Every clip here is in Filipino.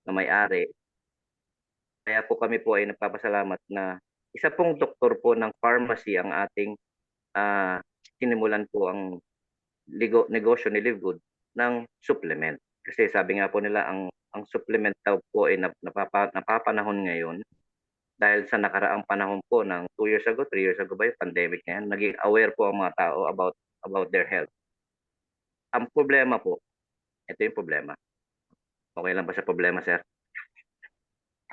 na may-ari. Kaya po kami po ay nagpapasalamat na isa pong doktor po ng pharmacy ang ating sinimulan po ang negosyo ni Livegood ng supplement. Kasi sabi nga po nila ang supplement daw po ay napapanahon ngayon dahil sa nakaraang panahon po ng 2 years ago, 3 years ago ba yung pandemic na yan, naging aware po ang mga tao about their health. Ang problema po, ito yung problema. Okay lang ba sa problema, sir?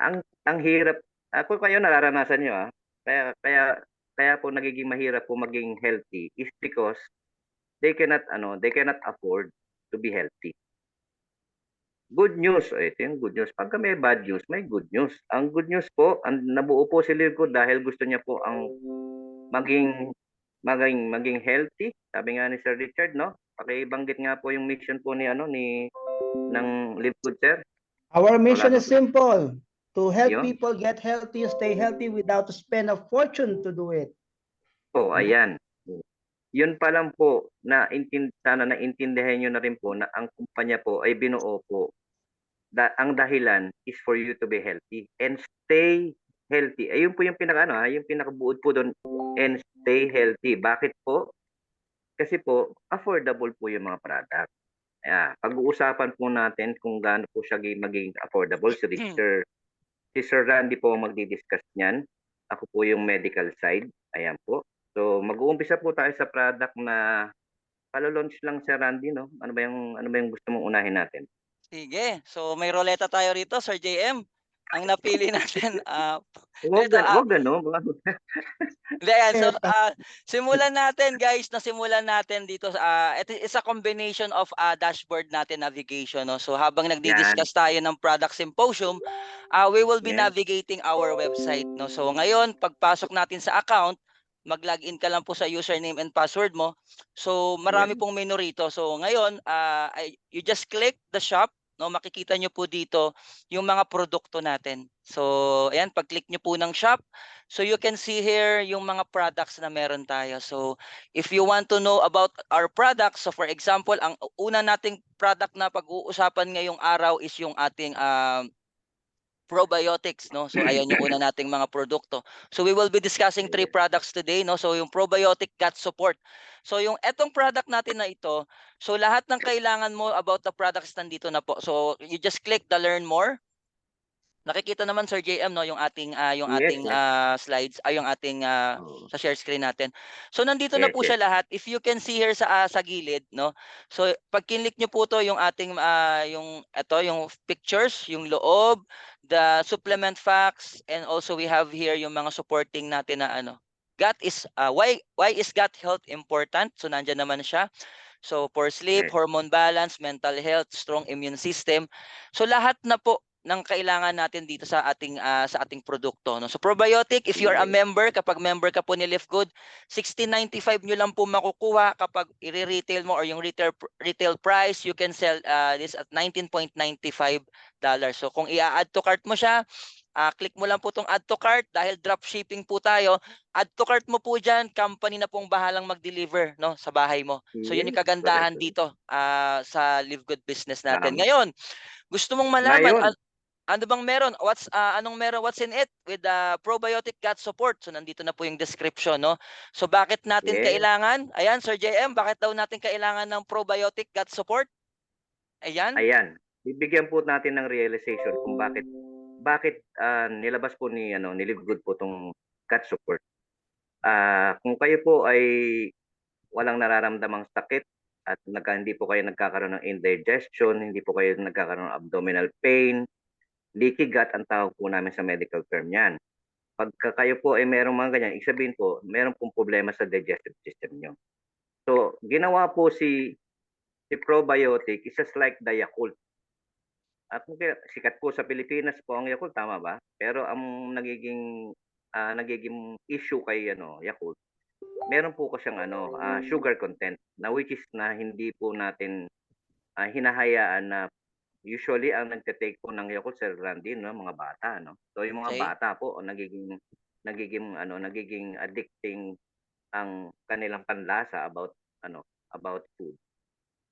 Ang hirap, ako kayo nararanasan nyo Kaya, kaya, kaya po nagiging mahirap po maging healthy is because they cannot afford to be healthy. Good news, ito yung good news. Pagka may bad news, may good news. Ang good news po, nabuo po si Livegood dahil gusto niya po ang maging maging healthy. Sabi nga ni Sir Richard, no? Pakibanggit nga po yung mission po ng Livegood, sir. Our mission Wala is simple: to help Yun. people get healthy, stay healthy without to spend a fortune to do it. Po, ayan. Yun pa lang po, sana naintindihan nyo na rin po na ang kumpanya po ay binuo po. Ang dahilan is for you to be healthy and stay healthy. Ayun po yung yung pinakabuod po doon, and stay healthy. Bakit po? Kasi po, affordable po yung mga product. Pag-uusapan po natin kung gaano po siya maging affordable. Si Sir Randy po magdi-discuss niyan. Ako po yung medical side. Ayan po. So, mag-uumpisa po tayo sa product na palo-launch lang, Sir Randy, no? Ano ba yung gusto mong unahin natin? Sige. So may roleta tayo rito, Sir JM. Ang napili natin Huwag gano'n. Hindi, ayan. So, simulan natin, guys. Simulan natin dito. Ito is a combination of dashboard natin navigation. No? So, habang nagdi-discuss tayo ng product symposium, we will be navigating our website. No? So, ngayon, pagpasok natin sa account, mag-login ka lang po sa username and password mo. So, marami pong menu rito. So, ngayon, you just click the shop. No, makikita nyo po dito yung mga produkto natin. So, ayan, pag-click nyo po ng shop, so you can see here yung mga products na meron tayo. So, if you want to know about our products, so for example, ang una nating product na pag-uusapan ngayong araw is yung ating probiotics, no? So ayan yung una nating mga produkto. So we will be discussing 3 products today, no? So yung probiotic gut support. So yung etong product natin na ito, so lahat ng kailangan mo about the products nandito na po. So you just click the learn more. Nakikita naman, Sir JM, no, yung ating slides, yung ating sa share screen natin. So nandito na po siya lahat. If you can see here sa gilid, no. So pag kinlik niyo po to yung ating yung pictures, yung loob, the supplement facts, and also we have here yung mga supporting natin na gut is why is gut health important? So nandiyan naman siya. So for sleep, hormone balance, mental health, strong immune system. So lahat na po ng kailangan natin dito sa ating produkto, no. So probiotic, if you are a member, kapag member ka po ni Livegood, 16.95 nyo lang po makukuha. Kapag i-retail mo or yung retail price, you can sell this at $19.95. So kung i-add to cart mo siya, click mo lang po tong add to cart. Dahil drop shipping po tayo, add to cart mo po dyan, company na pong bahalang mag-deliver, no, sa bahay mo. So yun yung kagandahan dito sa Livegood business natin. Ngayon, gusto mong malaman ano bang meron? What's in it with the probiotic gut support? So nandito na po yung description, no? So bakit natin kailangan? Ayan, Sir JM, bakit daw natin kailangan ng probiotic gut support? Ayan. Bibigyan po natin ng realization kung bakit nilabas po ni Livegood po tong gut support. Kung kayo po ay walang nararamdamang sakit at hindi po kayo nagkakaroon ng indigestion, hindi po kayo nagkakaroon ng abdominal pain, leaky gut ang tawag po namin sa medical term niyan. Pagka kayo po ay merong mga ganyan, ibig sabihin po, meron pong problema sa digestive system nyo. So, ginawa po si probiotic, is just like the Yakult. At sikat po sa Pilipinas po ang Yakult, tama ba? Pero ang nagiging issue kay Yakult, meron po ko siyang sugar content na which is na hindi po natin hinahayaan na usually ang nagte-take po ng Yakult, Sir Randy, no, mga bata, no. So yung mga bata po nagiging addicting ang kanilang panlasa about food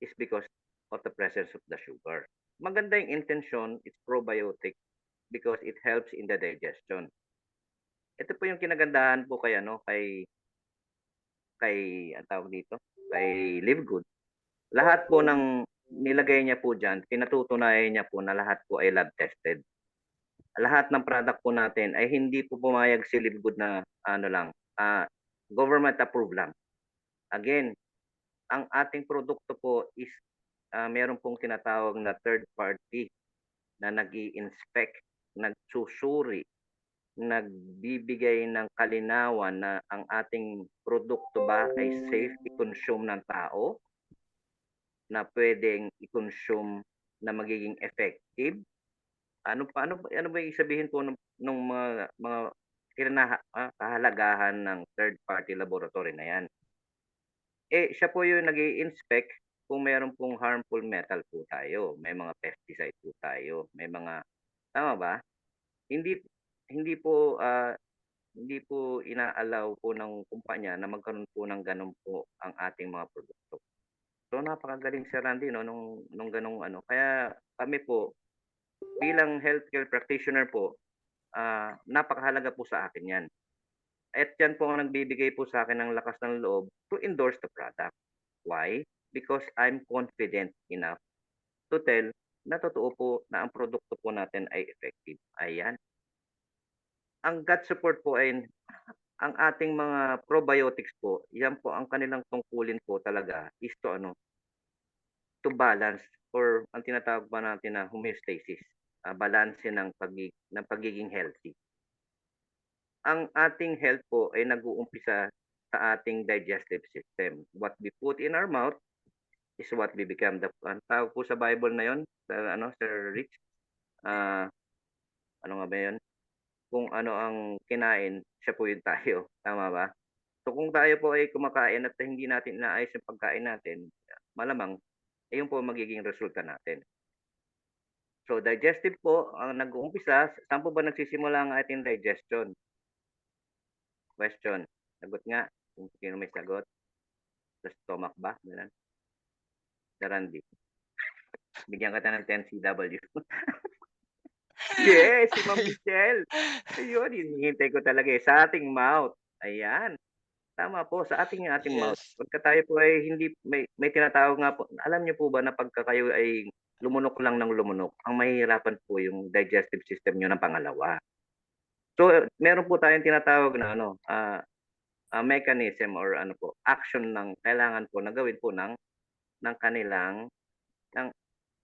is because of the presence of the sugar. maganda yung intention, it's probiotic because it helps in the digestion. Ito po yung kinagandahan po kay ano, kay ang tawag dito, kay Live Good. Lahat po ng nilagay niya po diyan, pinatutunayan niya po na lahat po ay lab tested. Lahat ng product po natin ay hindi po pumayag si Live Good na ano lang, government approved lang. Again, ang ating produkto po is meron pong tinatawag na third party na nag-i-inspect, nagsusuri, nagbibigay ng kalinawan na ang ating produkto ba ay safe i-consume ng tao, na pwedeng i-consume na magiging effective. Ano ba ibig sabihin po ng mga kahalagahan ng third party laboratory na yan? Siya po yung nag-i-inspect kung meron pong harmful metal po tayo, may mga pesticide po tayo, may mga tama ba? Hindi hindi po hindi po inaalaw po ng kumpanya na magkaroon po ng gano'n po ang ating mga produkto. So napakagaling Sir Randy 'no nung gano'ng ano. Kaya kami po bilang healthcare practitioner po, napakahalaga po sa akin 'yan. At 'yan po ang nagbibigay po sa akin ng lakas ng loob to endorse the product. Why? Because I'm confident enough to tell na totoo po na ang produkto po natin ay effective. Ayan. Ang gut support po ay ang ating mga probiotics po, 'yan po ang kanilang tungkulin po talaga is to ano, to balance or ang tinatawag pa natin na homeostasis, balanse ng pagiging healthy. Ang ating health po ay nag-uumpisa sa ating digestive system. What we put in our mouth is what we become. Ang tawag po sa Bible na 'yon, sa ano, Sir Rich, ah, ano nga ba 'yon? Kung ano ang kinain, siya po 'yung tayo, tama ba? So kung tayo po ay kumakain at hindi natin inaayos yung pagkain natin, malamang ayun po ang magiging resulta natin. So digestive po ang nag-uumpisa, saan po ba nagsisimula ang ating digestion? Question. Sagot nga kung sino may sagot. Sa stomach ba? Ganun. Sir Randy. Bigyan kita ng 10 CW. Yes, si Ma'am Michelle. Ayun, hinihintay ko talaga sa ating mouth. Ayan. Tama po, sa ating mouth. Yes. Pagka tayo po ay hindi may tinatawag nga po, alam niyo po ba na pagka kayo ay lumunok lang ng lumunok, ang mahihirapan po yung digestive system niyo ng pangalawa. So, meron po tayong tinatawag na ano, mechanism or ano po, action ng kailangan po na gawin po ng kanilang ng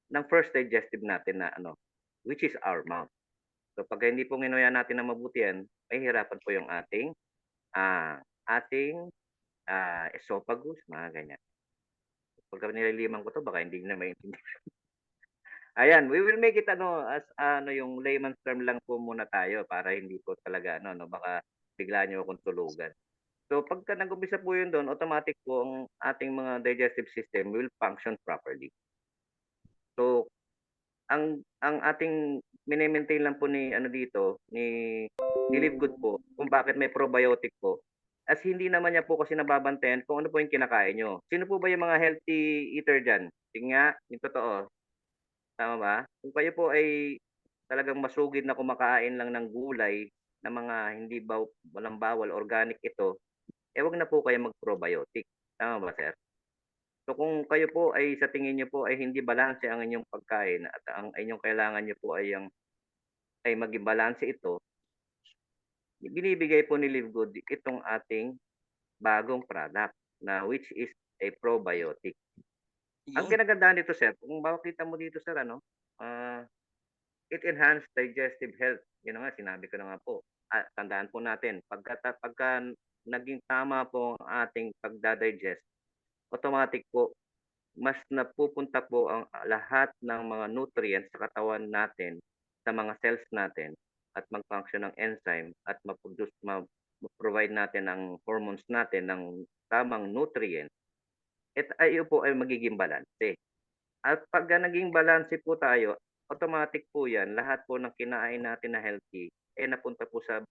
ng first digestive natin na ano, which is our mouth. So, pagka hindi po nginuya natin ng mabuti yan, mahihirapan po yung ating esophagus, mga ganyan. Pagka nililiman ko 'to baka hindi niyo na maintindihan. Ayan, we will make it ano, as ano, yung layman's term lang po muna tayo para hindi po talaga ano 'no, baka bigla niyo akong tulugan. So, pagka nag-umpisa po yun dun, automatic po ang ating mga digestive system will function properly. So, ang ating mine-maintain lang po ni ano dito, ni Live Good po, kung bakit may probiotic po, as hindi naman niya po kasi nababantayan kung ano po yung kinakain niyo. Sino po ba yung mga healthy eater diyan? Sige nga, yung totoo, tama ba? Kung kayo po ay talagang masugid na kumakain lang ng gulay na mga hindi walang bawal, organic ito, wag na po kayo mag-probiotic. Tama ba, sir? So kung kayo po ay sa tingin niyo po ay hindi balanse ang inyong pagkain at ang inyong kailangan niyo po ay maging balanse ito, binibigay po ni Live Good itong ating bagong product na which is a probiotic. Ang Yun. kinagandahan nito sir, kung makikita mo dito sir ano, it enhance digestive health. Yun na nga, sinabi ko na nga po. Tandaan po natin, pagka naging tama po ang ating pagdadigest, automatic po mas napupunta po ang lahat ng mga nutrients sa katawan natin, sa mga cells natin at mag-function ng enzyme at ma-provide natin ang hormones natin ng tamang nutrients, at ayo po ay magiging balanse. At pagka naging balanse po tayo, automatic po yan, lahat po ng kinain natin na healthy, napunta po sa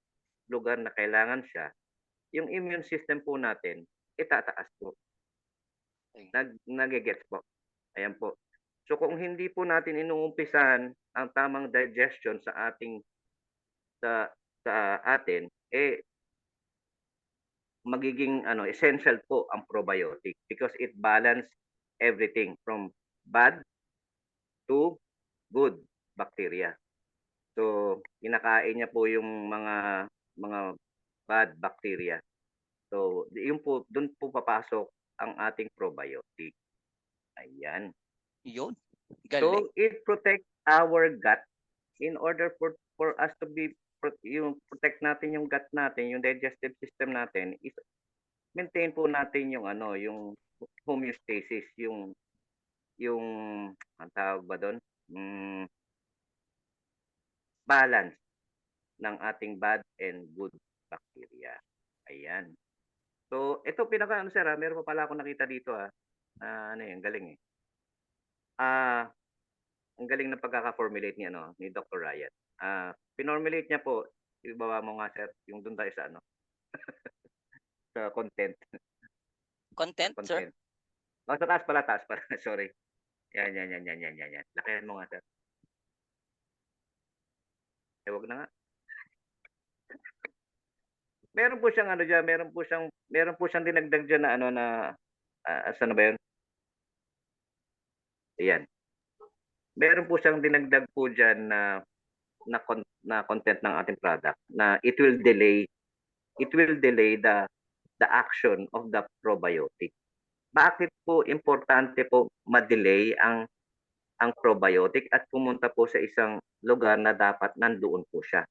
lugar na kailangan siya, yung immune system po natin, itataas po. Nage-gets po. Ayan po. So kung hindi po natin inuumpisahan ang tamang digestion sa ating sa atin, magiging essential po ang probiotic because it balance everything from bad to good bacteria. So kinakain niya po yung mga bad bacteria. So yun po, dun po papasok ang ating probiotic. Ayan. Yun. Galing. So it protects our gut in order for us to be yung protect natin yung gut natin, yung digestive system natin, is maintain po natin yung yung homeostasis, yung ang tawag ba doon? Balance ng ating bad and good bacteria. Ayan. So ito pinaka sir, meron pa pala akong nakita dito galing eh. Ang galing ng pagkaka-formulate ni ni Dr. Ryan. Pinormulate niya po, ibaba mo nga sir, yung doon tayo sa sa content. Content, sir? Content. Sa taas pala, sorry. Yan. Lakihan mo nga sir. Huwag na nga. Meron po siyang diyan, meron po siyang dinagdag diyan na saan ba 'yun? Ayan. Meron po siyang dinagdag po diyan na content ng ating product na it will delay the action of the probiotic. Bakit po importante po ma-delay ang probiotic at pumunta po sa isang lugar na dapat nandoon po siya?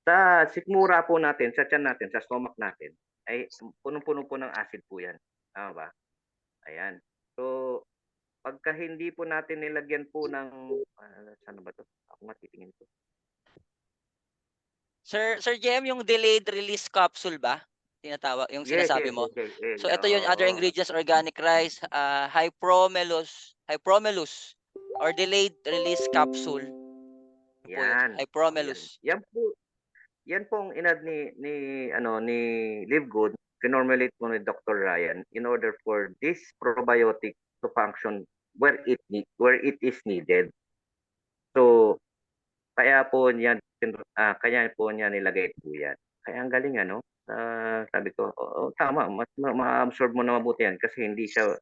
Sa sikmura po natin, sa tiyan natin, sa stomach natin, ay punong-puno po ng acid po yan. Tama ba? Ayan. So, pagka hindi po natin nilagyan po ng, saan ba to? Ako nga titingin ko. Sir JM, yung delayed release capsule ba? Tinatawag, yung sinasabi mo. Yes. So ito yung other ingredients, organic rice, hypromelus or delayed release capsule. Yan. Hypromelus. Yan pong inad ni Live Good, pinormulate po ni Dr. Ryan in order for this probiotic to function where it is needed. So kaya po niya nilagay po yan. Kaya ang galing sabi ko, tama, mas ma-absorb mo na mabuti yan kasi hindi siya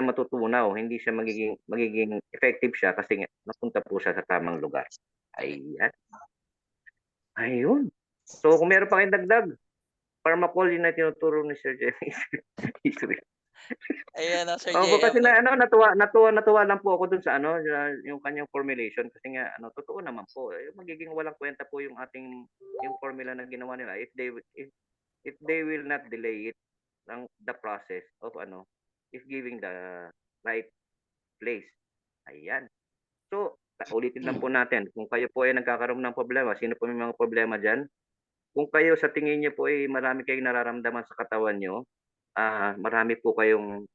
matutunaw, hindi siya magiging effective siya kasi napunta po siya sa tamang lugar. Ayan. Ayun. So kung meron pa kayong dagdag, pharmacology na tinuturo ni Sir Jerry. Ayan Sir Opo, JM. kasi natuwa lang po ako dun sa yung kanyang formulation kasi nga totoo naman po. Magiging walang kwenta po yung formula na ginawa nila if they will not delay it the process of if giving the right place. Ayan. So, ulitin lang po natin, kung kayo po ay nagkakaroon ng problema, sino po may mga problema dyan? Kung kayo sa tingin niyo po ay marami kayong nararamdaman sa katawan niyo, marami po kayong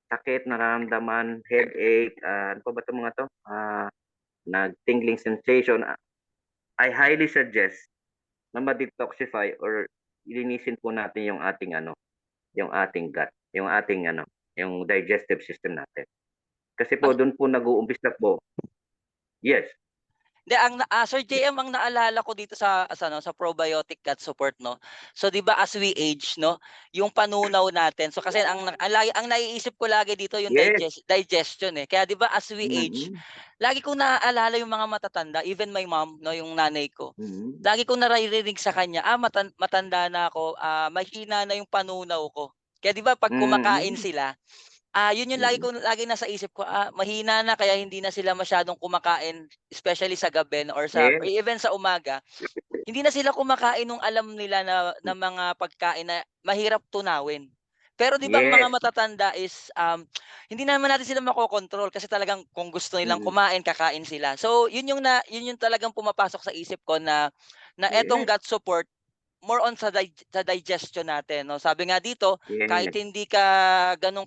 sakit, nararamdaman, headache, ano pa ba itong mga to? Tingling sensation, I highly suggest na ma-detoxify or ilinisin po natin yung ating yung ating gut, yung ating yung digestive system natin. Kasi po doon po nag-uumpisa po. Yes. Sir JM, ang naalala ko dito sa probiotic gut support, no. So 'di ba as we age, no, yung panunaw natin. So kasi ang naiisip ko lagi dito yung digestion eh. Kaya 'di ba as we age, lagi kong naaalala yung mga matatanda, even my mom, no, yung nanay ko. Lagi kong naririnig sa kanya, matanda na ako, mahina na yung panunaw ko. Kaya 'di ba pag kumakain sila, yun yung lagi nasa isip ko, mahina na kaya hindi na sila masyadong kumakain, especially sa gabi or even sa umaga. Hindi na sila kumakain nung alam nila na mga pagkain na mahirap tunawin. Pero 'di ba ang mga matatanda is hindi naman natin sila makokontrol kasi talagang kung gusto nilang kumain, kakain sila. So yun yung talagang pumapasok sa isip ko na etong gut support more on sa digestion natin, no. Sabi nga dito, kahit hindi ka ganun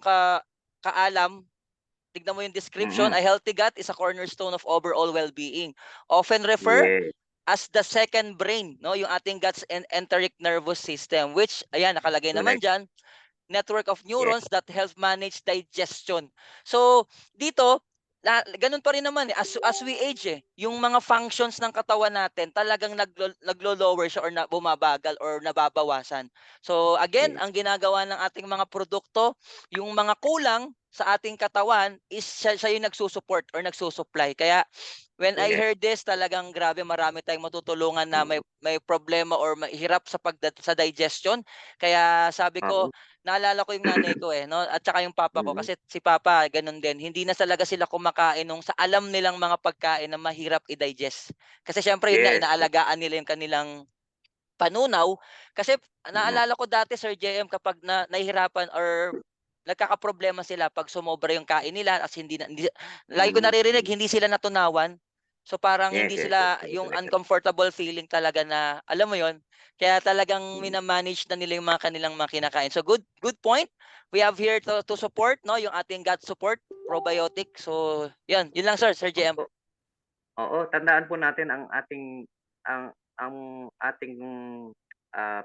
kaalam, tignan mo yung description, a healthy gut is a cornerstone of overall well-being. Often referred as the second brain, no, yung ating guts and enteric nervous system, which ayan nakalagay naman diyan, network of neurons that help manage digestion. So dito, ganun pa rin naman as we age yung mga functions ng katawan natin talagang naglo-lower siya or bumabagal or nababawasan. So again, Yes. ang ginagawa ng ating mga produkto, yung mga kulang sa ating katawan is siya yung nagsusupport or nagsusupply. Kaya when I Yes. heard this, talagang grabe, marami tayong matutulungan na may problema or mahirap sa digestion. Kaya sabi ko, Oo. naalala ko yung nanay ko no, at saka yung papa ko kasi si papa ganun din. Hindi na talaga sila kumakain nung sa alam nilang mga pagkain na mahirap i-digest. Kasi syempre yun nga Yes. inaalagaan nila yung kanilang panunaw. Kasi Mm. naalala ko dati, Sir JM, kapag nahihirapan or nagkakaproblema sila pag sumobra yung kain nila as lagi ko naririnig hindi sila natunawan. So parang Yes, hindi yes, yes. sila yung uncomfortable feeling talaga na alam mo yon. Kaya talagang minamanage na nila yung mga kanilang mga kinakain. So good point. We have here to support yung ating gut support probiotic. So yun lang Sir JM. Opo. Oo, tandaan po natin ang ating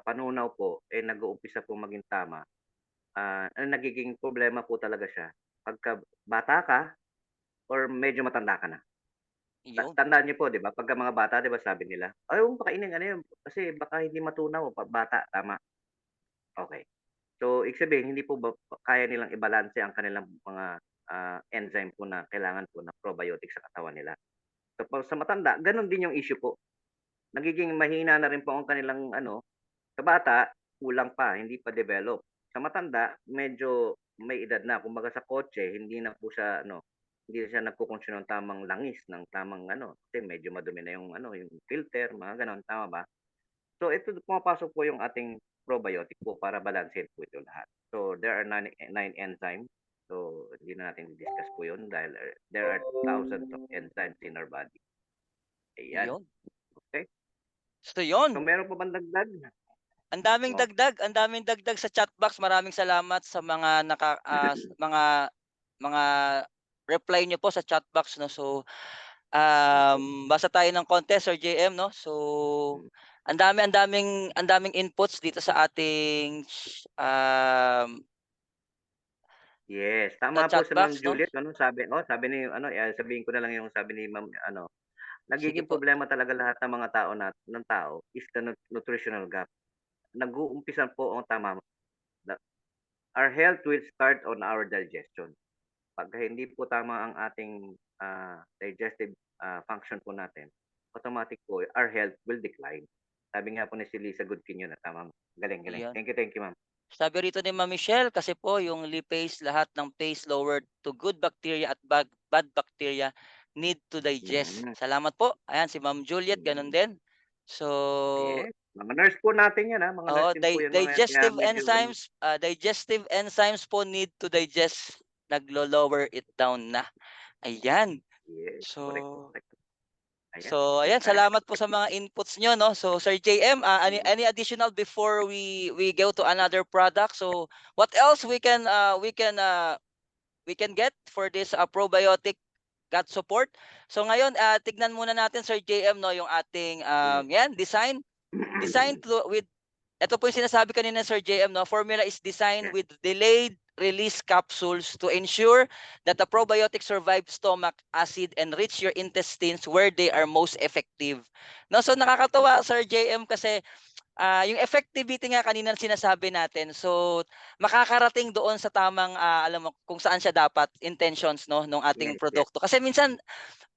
panunaw po nag-uumpisa po maging tama. Ang nagiging problema po talaga siya pagka bata ka or medyo matanda ka na. Yun. Tandaan niyo po 'di ba, pagka mga bata 'di ba sabi nila, "Ay huwag mong pakainin ano 'yun, kasi baka hindi matunaw 'pag bata." Tama, okey. So, ibig sabihin hindi po ba kaya nilang ibalanse ang kanilang mga, enzyme po na kailangan po na probiotic sa katawan nila. So, sa matanda gano'n din yung issue po. Nagiging mahina na rin po ang kanilang ano, sa bata kulang pa, hindi pa develop. Sa matanda medyo may edad na, kumbaga sa kotse hindi na po siya ano, hindi na siya nagko-consume ng tamang langis, ng tamang ano, kasi medyo madumi na yung ano, yung filter, mga gano'n, tama ba? So ito pumapasok po yung ating probiotic po para balansehin po ito lahat. So there are nine enzymes. So hindi na natin i-discuss po yun dahil there are thousands of enzymes in our body. Ayan, Yun. okay. So yun. So meron pa bang dagdag? Ang daming Oh, dagdag sa chat box. Maraming salamat sa mga mga reply niyo po sa chat box no. So basa tayo ng konti Sir JM no. So ang daming inputs dito sa ating yes, sa tama po chat si Ma'am box no. Juliet ano sabi ni ano, sabihin ko na lang yung sabi ni Ma'am ano, Sige nagiging po. problema talaga lahat ng mga tao ng tao is the nutritional gap. Nag-uumpisa po ang tama. Our health will start on our digestion. Pagka hindi po tama ang ating digestive function po natin, automatic po our health will decline. Sabi nga po ni si Lisa Goodkin yun, tama. Galing, galing. Iyon. Thank you, ma'am. Sabi rito ni Ma'am Michelle, kasi po yung lipase, lahat ng paste lowered to good bacteria at bad bacteria need to digest. Mm. Salamat po. Ayan, si Ma'am Juliet, ganun din. So, Yes. Mga nurse po natin yan, mga nurse din po yan, mga yan. Kaya medyo, digestive enzymes po need to digest. Naglo-lower it down na. Ayan. yes, correct, So, correct. Ayan. So, ayan, Ayan. salamat po sa mga inputs nyo, no? So, Sir JM, any additional before we go to another product? So, what else we can get for this probiotic gut support? So, ngayon, tignan muna natin, Sir JM, no, yung ating yan, design with ito po yung sinasabi kanina Sir JM, no? Formula is designed Yes. with delayed release capsules to ensure that the probiotic survive stomach acid and reach your intestines where they are most effective. No, so nakakatawa Sir JM kasi yung effectivity nga kanina sinasabi natin. So makakarating doon sa tamang alam mo kung saan siya dapat intentions no ng ating Yes, yes. produkto. Kasi minsan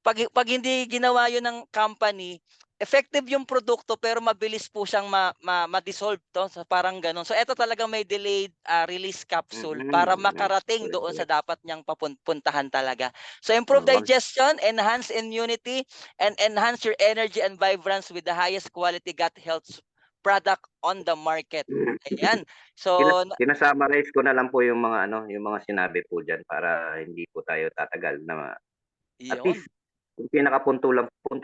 pag hindi ginawa 'yun ng company, effective yung produkto pero mabilis po siyang ma-dissolve so parang gano'n. So ito talagang may delayed release capsule para makarating Correct, doon sa correct. dapat niyang puntahan talaga. So improve Oo. digestion, enhance immunity, and enhance your energy and vibrance with the highest quality gut health product on the market. Ayan. So Sina-summarize ko na lang po yung mga ano, yung mga sinabi po diyan para hindi po tayo tatagal na at iyon. least yung punto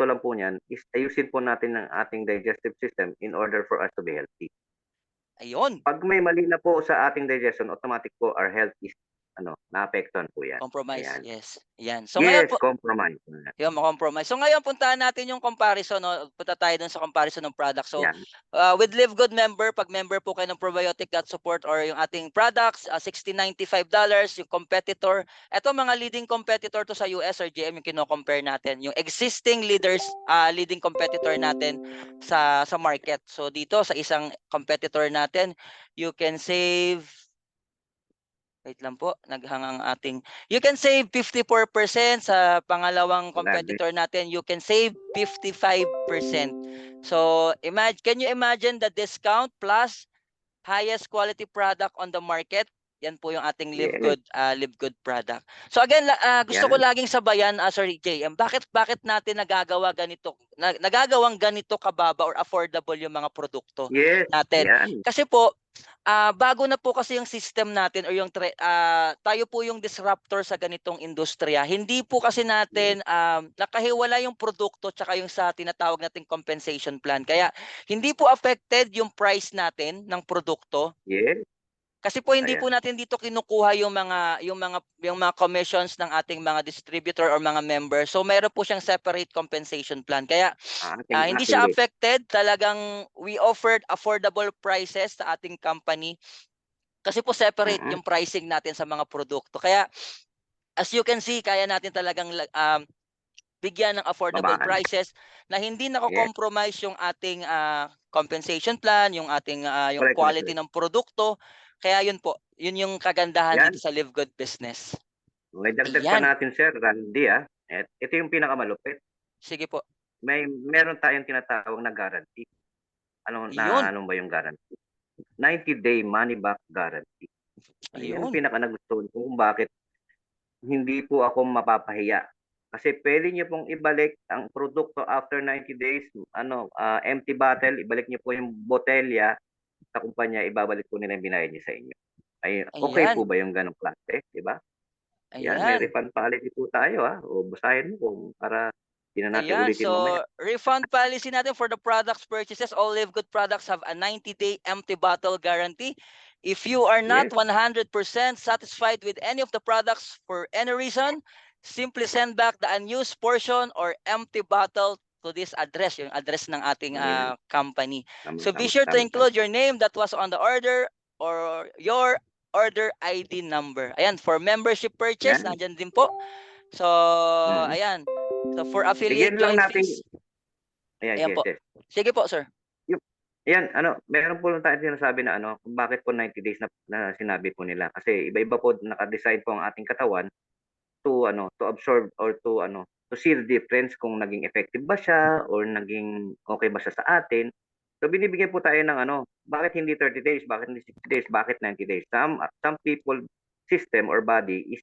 lang po niyan is ayusin po natin ang ating digestive system in order for us to be healthy. Ayun. Pag may mali na po sa ating digestion, automatic po our health is naapektuhan po yan. Compromise, Ayan. yes. Yan. So ngayon Yes, po, compromise. yung compromise. So ngayon puntahan natin yung comparison, no? Punta tayo dun sa comparison ng product. So Yan. with Live Good member, pag member po kayo ng probiotic gut support or yung ating products, $60.95, yung competitor. Ito mga leading competitor to sa US or GM yung kino-compare natin. Yung existing leaders, leading competitor natin sa market. So dito sa isang competitor natin, you can save. Wait lang po, naghang ang ating. You can save 54% sa pangalawang competitor natin. You can save 55%. So, can you imagine the discount plus highest quality product on the market? Yan po yung ating Live Good product. So again, gusto ko laging sabayan, sorry JM, bakit natin nagagawang ganito kababa or affordable yung mga produkto natin? Yan. Kasi po, bago na po kasi yung system natin or yung tayo po yung disruptor sa ganitong industriya. Hindi po kasi natin nakahiwala yung produkto tsaka yung sa tinatawag nating compensation plan. Kaya hindi po affected yung price natin ng produkto. Yes. Kasi po hindi po natin dito kinukuha yung mga commissions ng ating mga distributor or mga members. So meron po siyang separate compensation plan. Kaya hindi siya affected. Talagang we offered affordable prices sa ating company. Kasi po separate yung pricing natin sa mga produkto. Kaya as you can see, kaya natin talagang bigyan ng affordable prices na hindi nako-compromise yung ating compensation plan, yung ating yung quality ng produkto. Kaya yun po, yun yung kagandahan dito sa Live Good business. May dagdag pa natin, Sir Randy. Ito yung pinakamalupit. Sige po. Meron tayong tinatawag na guarantee. Ano ba yung guarantee? 90-day money back guarantee. Yan ang pinaka-nagustuhan ko kung bakit hindi po ako mapapahiya. Kasi pwede niyo pong ibalik ang produkto after 90 days, empty bottle, ibalik niyo po yung botelya sa kumpanya, ibabalik po nila yung binayad niyo sa inyo. Okay po ba yung ganong klase, di ba? Yan, may refund policy po tayo, o basahin mo kung para hindi na natin ulitin mamaya. So refund policy natin for the products purchases, all Live Good products have a 90-day empty bottle guarantee. If you are not 100% satisfied with any of the products for any reason, simply send back the unused portion or empty bottle to this address, yung address ng ating company. So be sure to include your name that was on the order or your order ID number. Ayan, for membership purchase, nandyan din po. So, ayan. So for affiliate joint fees. Ayan po. Sige po, sir. Ayan, meron po lang tayo sinasabi na kung bakit po 90 days na sinabi po nila. Kasi iba-iba po naka-decide po ang ating katawan to absorb or to see the difference kung naging effective ba siya or naging okay ba siya sa atin. So binibigyan po tayo ng bakit hindi 30 days, bakit hindi 60 days, bakit 90 days. Some people system or body is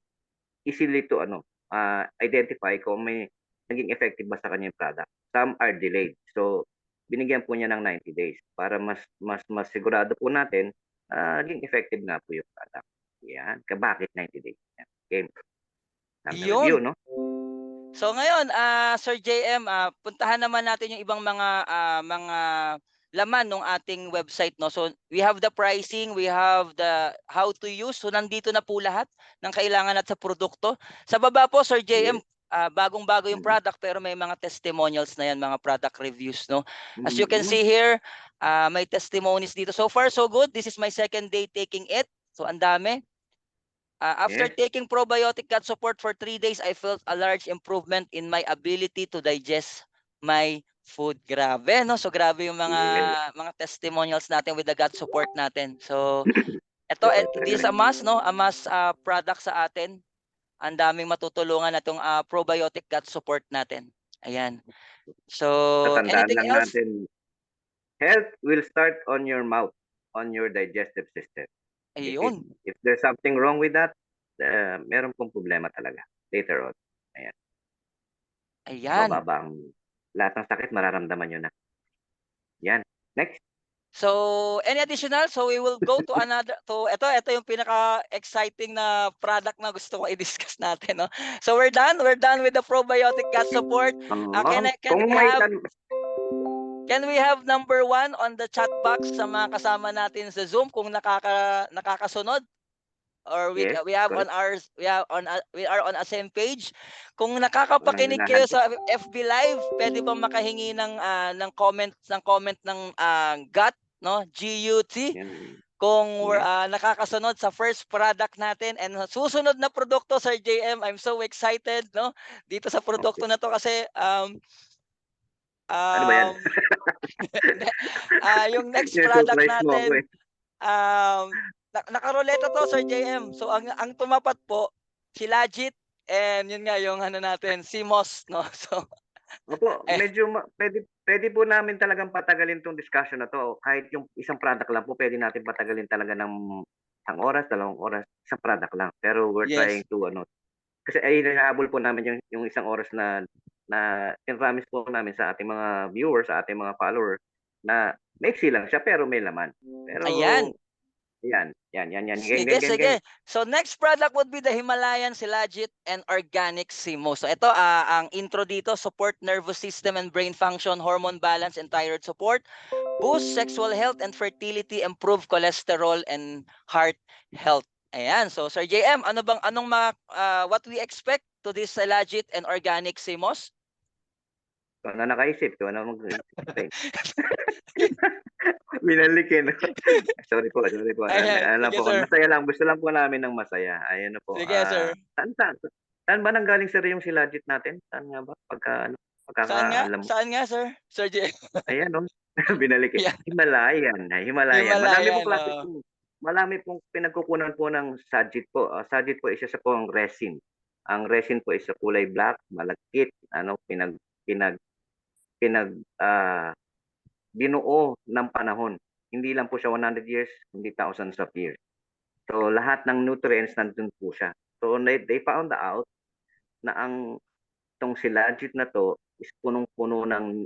easily to identify kung may naging effective ba sa kanyang product. Some are delayed. So binigyan po niya ng 90 days para mas sigurado po natin naging effective nga po yung product. Yan, bakit 90 days. Okay. Yun. No? So ngayon, Sir JM, puntahan naman natin yung ibang mga laman ng ating website, no. So we have the pricing, we have the how to use. So nandito na po lahat ng kailangan at sa produkto. Sa baba po, Sir JM, bagong-bago yung product pero may mga testimonials na yan, mga product reviews, no. As you can see here, may testimonies dito. So far so good. This is my second day taking it. So ang dami. After taking probiotic gut support for 3 days, I felt a large improvement in my ability to digest my food. Grabe, no? So grabe yung mga testimonials natin with the gut support natin. So this is a must, no? A must product sa atin. Ang daming matutulungan na itong probiotic gut support natin. Ayan. So anything else? Natin, health will start on your mouth, on your digestive system. Ayun. If there's something wrong with that, meron pong problema talaga later on. Ayan. Ayan. Bababa ang lahat ng sakit, mararamdaman nyo na. Yan. Next. So, any additional? So, we will go to another. So, ito yung pinaka-exciting na product na gusto ko i-discuss natin. No? So, we're done. We're done with the probiotic gut support. Can we have number 1 on the chat box sa mga kasama natin sa Zoom kung nakakasunod? or Yes, we have on correct. our we are on a same page. Kung Walang nakakapakinig kayo hinahati. sa FB Live, pwede bang makahingi ng comment ng GUT, no? GUT, Yan. kung Yes. nakakasunod sa first product natin and susunod na produkto, Sir JM. I'm so excited, no? Dito sa Okay. produkto na to kasi Ano ba yan? um yung next product Surprise mo ako natin, eh. nakaroleta to, Sir JM. So ang tumapat po si Lajit, and yun nga yung ano natin, si Moss, no? So Opo, eh, medyo pwede po namin talagang patagalin 'tong discussion na 'to. Kahit yung isang product lang po, pwede natin patagalin talaga ng isang oras, 2 oras, isang product lang. Pero we're yes. trying to ano, kasi ay hinahabol po namin yung isang oras na na promise po namin sa ating mga viewers, sa ating mga followers na maiksi lang siya pero may laman. Pero Ayan. yan. Sige, Gang. sige. So next product would be the Himalayan Silagit and Organic Simo. So ito ang intro dito, support nervous system and brain function, hormone balance and thyroid support, boost sexual health and fertility, improve cholesterol and heart health. Ayan. So Sir JM, what we expect to this Silagit and Organic Simos? Ikaw na nakaisip, ikaw na binalik eh, no? Sorry po. Ayan. Ano lang Sige, po, sir. masaya lang. Gusto lang po namin ng masaya. Ayun na po. Sige, sir. Saan ba nanggaling sir yung silagit natin? Saan nga ba? Pagkakaalam mo. Saan nga, sir? Sir JM. Ayan, no? Binalik eh. Yeah. Himalayan. Himalayan. Marami pong pinagkukunan po ng sajit po. Sajit po isa sa pong resin. Ang resin po is sa kulay black, malagkit, pinag binuo ng panahon. Hindi lang po siya 100 years, hindi thousands of years. So lahat ng nutrients nandun po siya. So they found out na itong silagit na to is punong-puno ng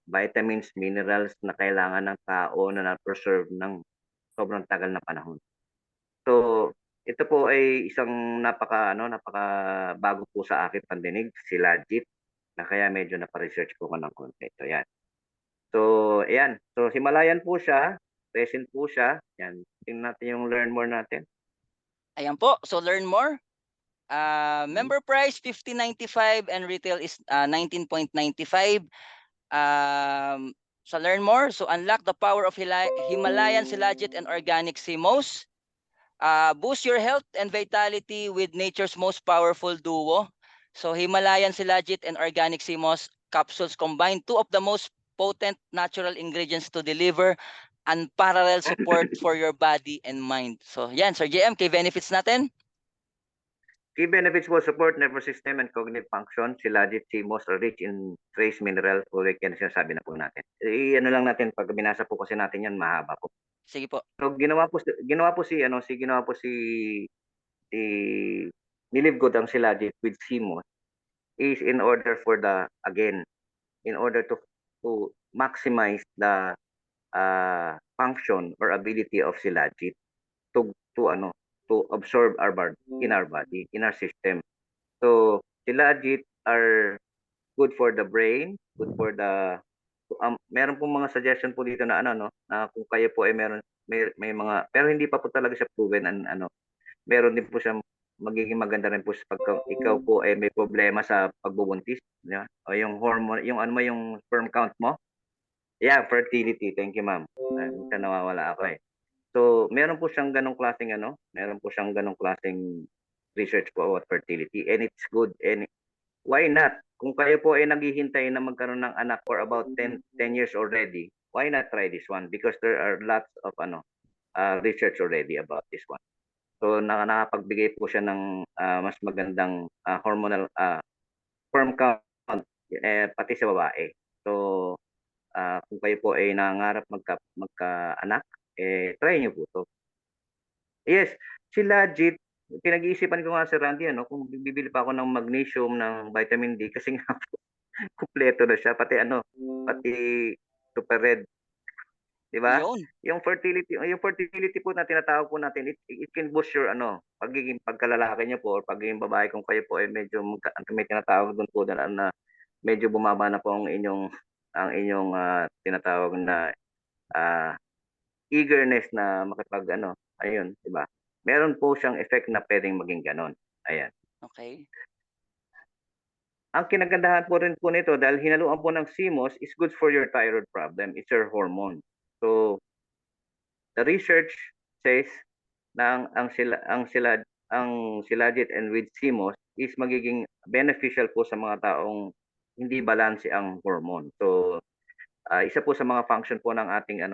vitamins, minerals na kailangan ng tao na na-preserve ng sobrang tagal na panahon. So ito po ay isang napaka bago po sa akin pandinig, silagit, na kaya medyo napa-research po ko ng konti. So yan. So, ayan. So, Himalayan po siya. Resin po siya. Yan. Tingnan natin yung learn more natin. Ayan po. So learn more. Hmm. Member price 15.95 and retail is 19.95. So learn more. So unlock the power of Himalayan Silagit and Organic Simos. Boost your health and vitality with nature's most powerful duo. So Himalayan Silagit and Organic Simos capsules combine two of the most potent natural ingredients to deliver unparalleled support for your body and mind. So yan, Sir JM, key benefits natin. Key benefits po, support nervous system and cognitive function. Silagit, CMOS are rich in trace mineral. Folate, yan sinasabi na po natin. Ano lang natin, pag binasa po kasi natin yan, mahaba po. Sige po. So, ginawa po si nilivgod ang silagit with CMOS is in order to maximize the function or ability of silagit to absorb in our body, in our system. So silagit are good for the brain, good for the meron pong mga suggestion po dito na na kung kayo po ay may mga, pero hindi pa po talaga siya proven meron din po siyang magiging maganda rin po pagka ikaw po ay may problema sa pagbubuntis, di ba? O yung hormone, yung sperm count mo. Yeah, fertility. Thank you, ma'am. Minsan nawawala ako eh. So, meron po siyang ganong klaseng research po about fertility, and it's good. And why not? Kung kayo po ay naghihintay na magkaroon ng anak for about 10 years already, why not try this one? Because there are lots of research already about this one. So, nakakapagbigay po siya ng mas magandang hormonal sperm count pati sa babae. So, kung kayo po ay nangangarap magka-anak, try niyo po to. Yes, si Lajit, pinag-iisipan ko nga si Randy, kung bibili pa ako ng magnesium, ng vitamin D, kasi nga po, kumpleto na siya, pati super red, di ba? Yun. Yung fertility po na tinatawag po natin, it can boost your pagiging pagkalalaki niyo po, or pagiging babae, kung kayo po ay medyo may tinatawag doon po na medyo bumaba na po ang inyong tinatawag na eagerness na ayun, di ba? meron po siyang effect na pwedeng maging gano'n. Ayan. Okay. Ang kinagandahan po rin po nito dahil hinaluan po ng CMOS is good for your thyroid problem. It's your hormone. So, the research says na ang Shilajit and with CMOS is magiging beneficial po sa mga taong hindi balanse ang hormone. So, isa po sa mga function po ng ating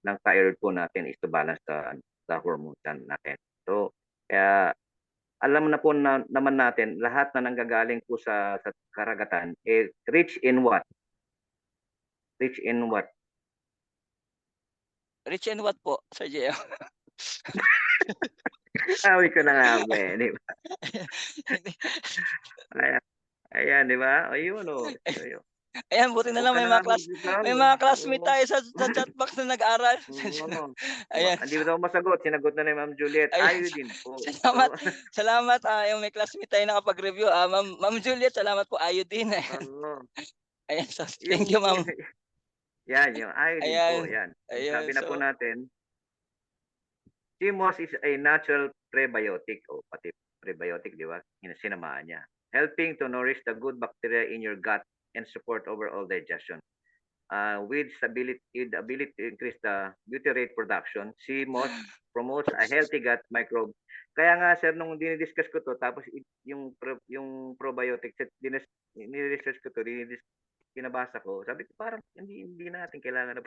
ng thyroid po natin is to balance the hormones natin. So, kaya alam na po naman natin lahat na nanggagaling po sa karagatan rich in what? Rich in what? Rich and what po, Sir Gio? Sabi ko na nga ba, di ba? Ayan, ayan, di ba? Ayun, oh. Ayun. Ayan, buti na Huwag lang ka may na nga mga may magreklamo. mga classmate Oo. tayo sa chat box na nag-aral. Oo. Ayan. Hindi mo daw masagot. Sinagot na ni Ma'am Juliet. Ayan. Iodine po. Salamat. So, Salamat, yung may classmate tayo nakapag-review. Ma'am Juliet, salamat po, iodine. ano, Ayan, so yung, thank you, ma'am. yan, yung iodine po, Ayan. yan. Ayan, Sabi na po so natin, CMOS is a natural prebiotic o pati prebiotic, di ba? Sinamahan niya. Helping to nourish the good bacteria in your gut and support overall digestion. With the ability to increase the butyrate production, CMOS promotes a healthy gut microbe. Kaya nga sir, nung dinidiscuss ko to, tapos yung probiotics, ni-research ko to, pinabasa ko, sabi ko parang hindi natin kailangan na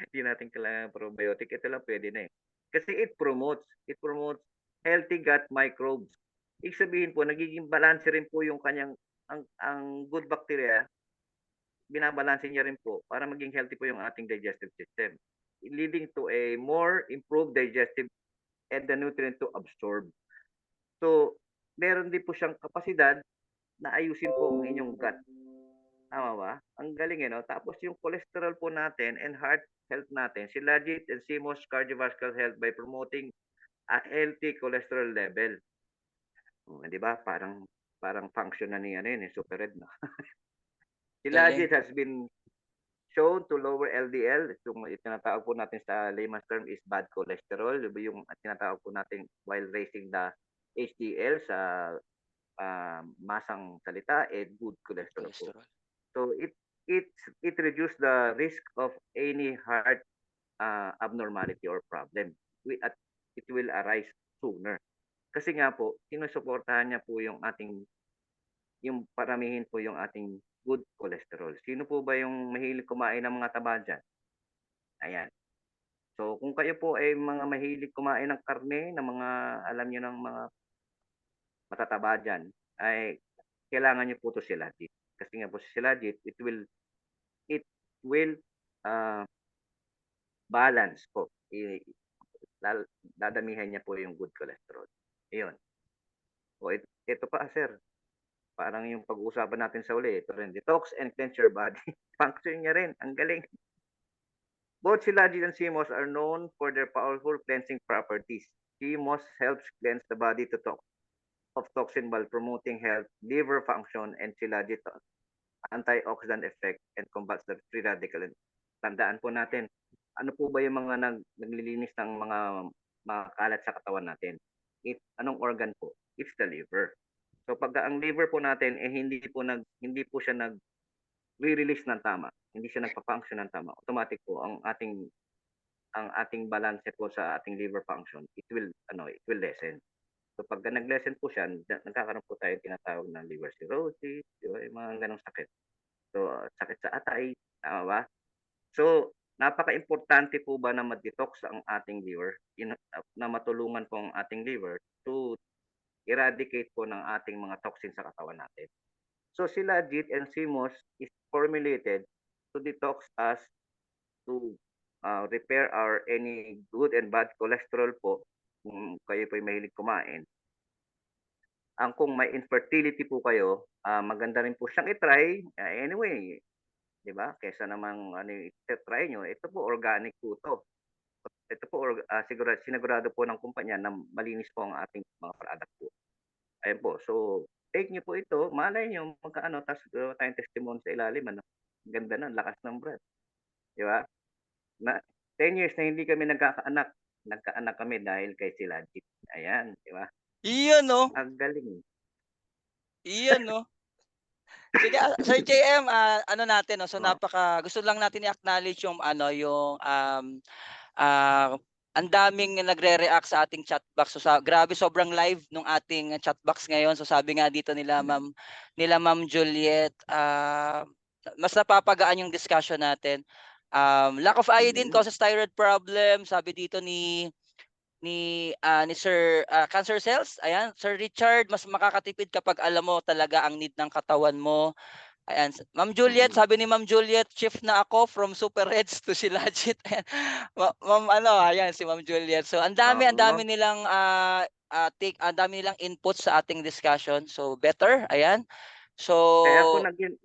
hindi natin kailangan ng probiotic. Ito lang pwede na eh. Kasi it promotes healthy gut microbes. Ibig sabihin po, nagiging balance rin po yung kanyang ang good bacteria, binabalanse niya rin po para maging healthy po yung ating digestive system, leading to a more improved digestive and the nutrient to absorb. So, meron din po siyang kapasidad na ayusin po ang inyong gut. Tama ba? Ang galing no? Tapos yung cholesterol po natin and heart health natin, Shilajit and CMOS cardiovascular health by promoting a healthy cholesterol level. Di ba? Parang function na ni yun, Super Red, no? galing. Shilajit has been shown to lower LDL. Yung tinatawag po natin sa layman's term is bad cholesterol. Yung tinatawag po natin while raising the HDL sa masang salita, good cholesterol po. Cholesterol. So it reduce the risk of any heart abnormality or problem. It will arise sooner. Kasi nga po, sinusuportahan niya po yung paramihin po yung ating good cholesterol. Sino po ba yung mahilig kumain ng mga taba dyan? Ayan. So, kung kayo po ay mga mahilig kumain ng karne, ng mga, alam niyo ng mga matataba dyan, ay kailangan niyo po ito Shilajit. Kasi nga po si Shilajit, it will balance po. Dadamihan niya po yung good cholesterol. Ayun. O, ito pa, sir. Parang yung pag-uusapan natin sa uli, ito rin, detox and cleanse your body. Function niya rin. Ang galing. Both Shilajit and CMOS are known for their powerful cleansing properties. CMOS helps cleanse the body of toxin while promoting health, liver function, and Shilajit antioxidant effect and combats the free radical. Tandaan po natin, ano po ba yung mga naglilinis ng mga kalat sa katawan natin? Anong organ po? It's the liver. So pag ang liver po natin hindi po siya nag-release ng tama, hindi siya nagpa-function ng tama, automatic po ang ating balance po sa ating liver function, it will lessen. So pag nag-lessen po siya, nagkakaroon po tayo tinatawag na liver cirrhosis, yung mga ganong sakit. So sakit sa atay, tama ba? So napaka-importante po ba na ma-detox ang ating liver, na matulungan po ang ating liver to eradicate po ng ating mga toxins sa katawan natin. So Shilajit and CMOS is formulated to detox us, to repair our any good and bad cholesterol po kung kayo po ay mahilig kumain. Kung may infertility po kayo, maganda rin po siyang i-try. Anyway, di ba? Kesa namang i-try nyo, ito po organic po to. Ito po sinigurado po ng kumpanya na malinis po ang ating mga product po. Ayun po. So, take nyo po ito. Malay nyo, tapos tayong testimony sa ilalim. Ganda na, lakas ng breath. Di ba? 10 years na hindi kami nagkakaanak. nagkaanak kami dahil kay Silajit. Ayan, di ba? Iyon, no? Ang galing. Iyon, no? Sige, Sir JM, ano natin, no? So Oo. gusto lang natin i-acknowledge yung ang daming nagre-react sa ating chat box. So grabe, sobrang live nung ating chat box ngayon. So sabi nga dito nila Ma'am Juliet, mas napapagaan yung discussion natin. Lack of iodine causes thyroid problem, sabi dito ni Sir Cancer Cells. Ayan, Sir Richard, mas makakatipid kapag alam mo talaga ang need ng katawan mo. Ayan, Ma'am Juliet, sabi ni Ma'am Juliet, shift na ako from Super Reds to Silajit. Ayan. Ma'am ayan si Ma'am Juliet. So ang Oo. dami nilang ang dami nilang input sa ating discussion. So better, ayan. Kaya ako So naging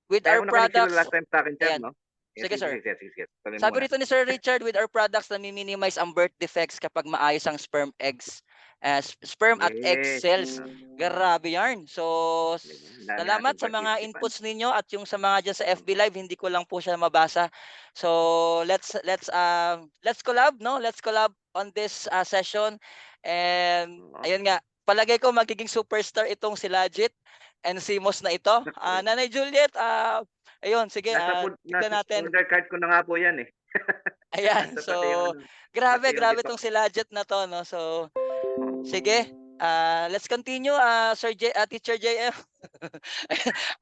with Kaya our ako nakinig sila products, last time sa akin, sir, ayan. no? Yes, Sige, sige, sir. sige, sige, sige. Tuloy mo Sabi muna. rito ni Sir Richard, with our products na minimize ang birth defects kapag maayos ang sperm eggs, sperm at egg Yes. cells. Grabe yarn. So, Diba? Ang dami salamat nating sa mga participant. inputs ninyo at yung sa mga dyan sa FB Live, hindi ko lang po siya mabasa. So, let's collab, no? Let's collab on this session. And Oo. ayun nga, palagay ko magiging superstar itong si Lajit and si Mos na ito. Nanay Juliet, ayun, sige, tignan Nasa natin. order card ko na nga po yan eh. Ayan, Nasa so pati yung ano, grabe, pati yung grabe dipak. tong si Ladjet na to, no? So, sige, let's continue, Teacher JM.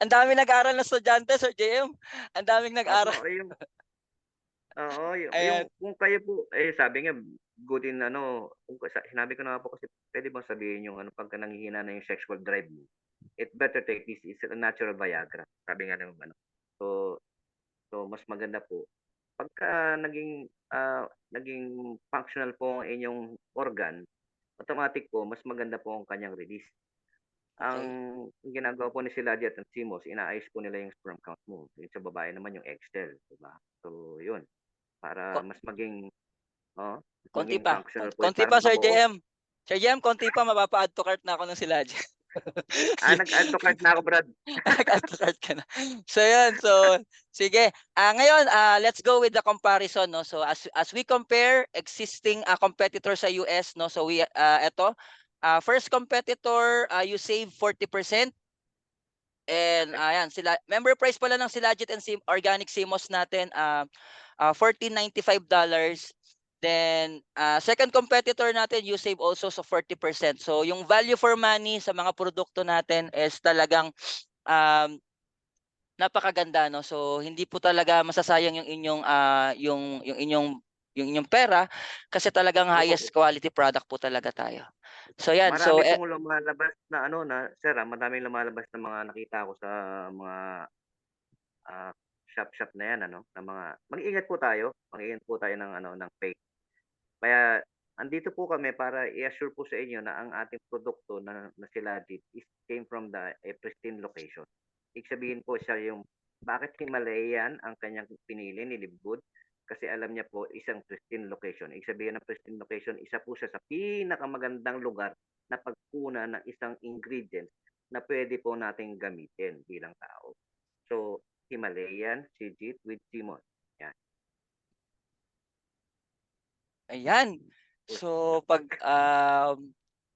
Ang daming nag-aaral na estudyante, Sir JM. Ang daming Opo, nag-aaral. yung yung Ayan, kung kayo po sabi nga good in ano, sinabi ko na nga po kasi pwede bang sabihin yung ano pagka nanghihina na yung sexual drive mo. It better take this is a natural Viagra. Sabi nga ng ano. So mas maganda po pagka naging functional po ang inyong organ, automatic po mas maganda po ang kanyang release. Ang okay. ginagawa po ni sila at ng CMOS, inaayos po nila yung sperm count mo. Yung sa babae naman yung egg cell, di ba? So, yun. Para Ko- mas maging, mas konti maging pa. functional po yun. Konti Para pa, Sir mabuo. JM. Sir JM, konti pa, mapapa-add to cart na ako ng si Ladjet. Nag-add to cart na ako, Brad. Nag-add to cart ka na. So, yun. So, sige. Ngayon, let's go with the comparison, no? So, as we compare existing competitors sa US, no? So, first competitor, you save 40%. And ayan, member price pala ng Silajit and Organic Simos natin, $14.95. Then second competitor natin, you save also so 40%. So yung value for money sa mga produkto natin is talagang napakaganda, no? So hindi po talaga masasayang yung inyong yung inyong pera kasi talagang highest Opo. quality product po talaga tayo. So yan, so Marami pong lumalabas na ano na, sir, maraming lumalabas na mga nakita ko sa mga shop na yan, ano, na mga, mag-ingat po tayo. Mag-ingat po tayo ng ano, ng fake. Kaya andito po kami para i-assure po sa inyo na ang ating produkto na sila is came from a pristine location. Ibig sabihin po siya yung bakit Himalayan ang kanyang pinili ni Libgood kasi alam niya po isang pristine location. Ibig sabihin ng pristine location, isa po siya sa pinakamagandang lugar na pagkuna ng isang ingredients na pwede po nating gamitin bilang tao. So, Himalayan, Sijit with Simon. Yan. ayan. So pag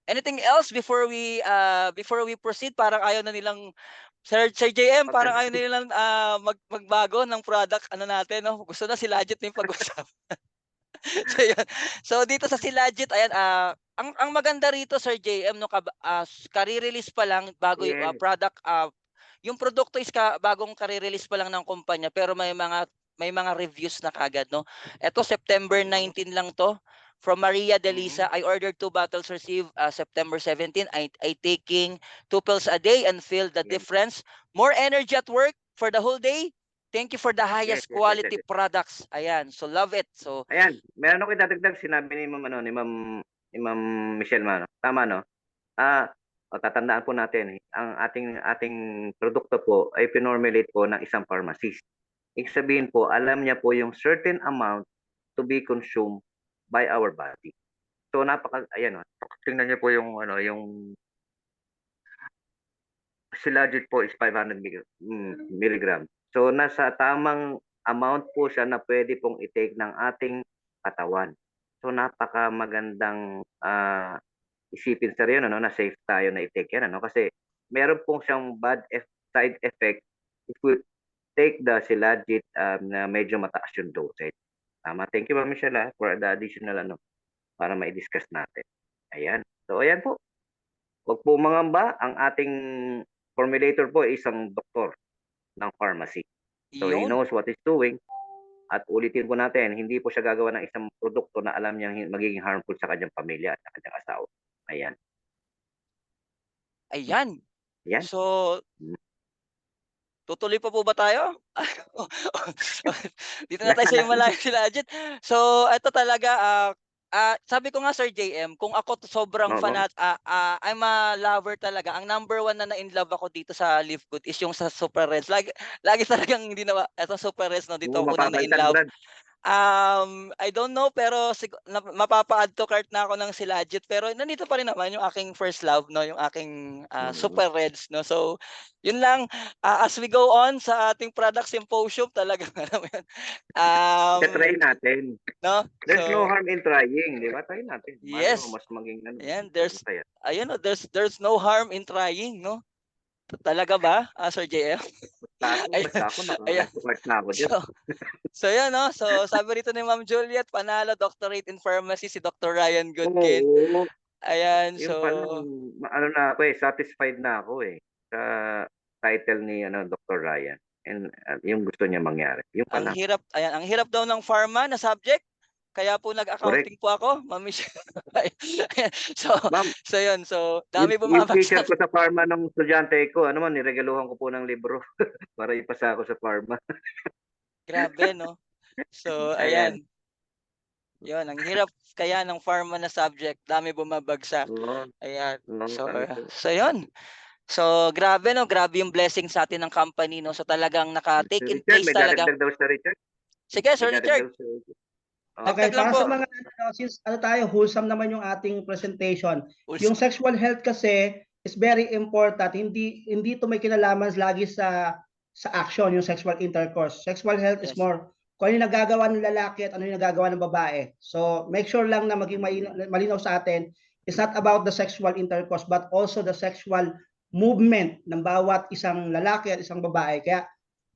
anything else before we proceed, parang ayaw na nilang Sir JM, parang ayaw na nilang magbago ng product ano natin, no? Gusto na si Ladjet na yung pag-usap. So yun. So dito sa si Ladjet, ayan, ang maganda rito Sir JM, no, kare-release pa lang bago yung Yes. product, yung produkto is bagong kare-release pa lang ng kumpanya pero may mga reviews na kagad, no. Ito September 19 lang to. From Maria Delisa, I ordered 2 bottles, received September 17. I taking 2 pills a day and feel the Yes. difference. More energy at work for the whole day. Thank you for the highest Yes. quality products. Ayan, so love it. So Ayan, meron ako idadagdag sinabi ni Ma'am ano, ni Ma'am Michelle Mano. Tama, no? Tatandaan po natin, ang ating produkto po ay pinormulate po ng isang pharmacist. Ibig sabihin po, alam niya po yung certain amount to be consumed by our body. So ayan, tingnan niyo po yung ano, yung Silajit po is 500 milligram. So nasa tamang amount po siya na pwede pong i-take ng ating katawan. So napakamagandang isipin sir yun, ano, na safe tayo na i-take yan, ano, kasi meron pong siyang side effect if we take the Shilajit na medyo mataas yung dosage. Tama. Thank you, Ma'am Michelle, for the additional ano para mai-discuss natin. Ayan. So ayan po. Huwag po mangamba, ang ating formulator po ay isang doktor ng pharmacy. So he Yun. knows what he's doing. At ulitin po natin, hindi po siya gagawa ng isang produkto na alam niyang magiging harmful sa kanyang pamilya at sa kanyang asawa. Ayan. Ayan. Ayan. So, tutuloy pa po ba tayo? Dito na tayo sa yung malayo sila Ajit. So, ito talaga, sabi ko nga Sir JM, kung ako sobrang Oo. I'm a lover talaga. Ang number one na in love ako dito sa Live Good is yung sa Super Reds. Lagi talagang hindi na, eto Super Reds, no, dito Oo, ako na in mapapalitan, love. Brad. I don't know pero mapapa-add to cart na ako ng Shilajit pero nandito pa rin naman yung aking first love, no, yung aking Super Reds, no. So, yun lang, as we go on sa ating product symposium talagang alam mo yun. Try natin. No? There's no So, harm in trying, di ba? Try natin. Malay mo, yes. mas maging ano, Ayan, masaya. no, there's no harm in trying, no. Talaga ba, Sir JM? Basta ako Ayan. nakaka-support na ako dyan. So yan, no? So sabi rito ni Ma'am Juliet, panalo doctorate in pharmacy si Dr. Ryan Goodkin. Oo. Ayan, Yung pala, so ano na ako eh, satisfied na ako eh sa title ni ano Dr. Ryan and yung gusto niya mangyari. Yung ang pala, hirap, ayan, ang hirap daw ng pharma na subject. Kaya po correct. nag-accounting po ako, Ma'am Michelle. So, Ma'am, so yun, so dami yung teacher bumabagsak. ko sa pharma ng estudyante ko, ano man, niregaluhan ko po ng libro para ipasa ako sa pharma. Grabe, no? So, Ayan. ayan. Yun, ang hirap kaya ng pharma na subject, dami bumabagsak. Oo, Ayan. oo, So, ano po. so yun. So, grabe, no? Grabe yung blessing sa atin ng company, no? So, talagang Si naka-take in Richard, place may talaga. dadagdag daw sa Richard. Sige, May Sir Richard, dadagdag sa Richard. Okay, dagdag lang para po. sa mga ano, since ano tayo, wholesome naman yung ating presentation. Also, Yung sexual health kasi is very important. Hindi ito may kinalaman lagi sa action, yung sexual intercourse. Sexual health is yes. more kung ano yung nagagawa ng lalaki at ano yung nagagawa ng babae. So, make sure lang na maging malinaw sa atin, it's not about the sexual intercourse but also the sexual movement ng bawat isang lalaki at isang babae. Kaya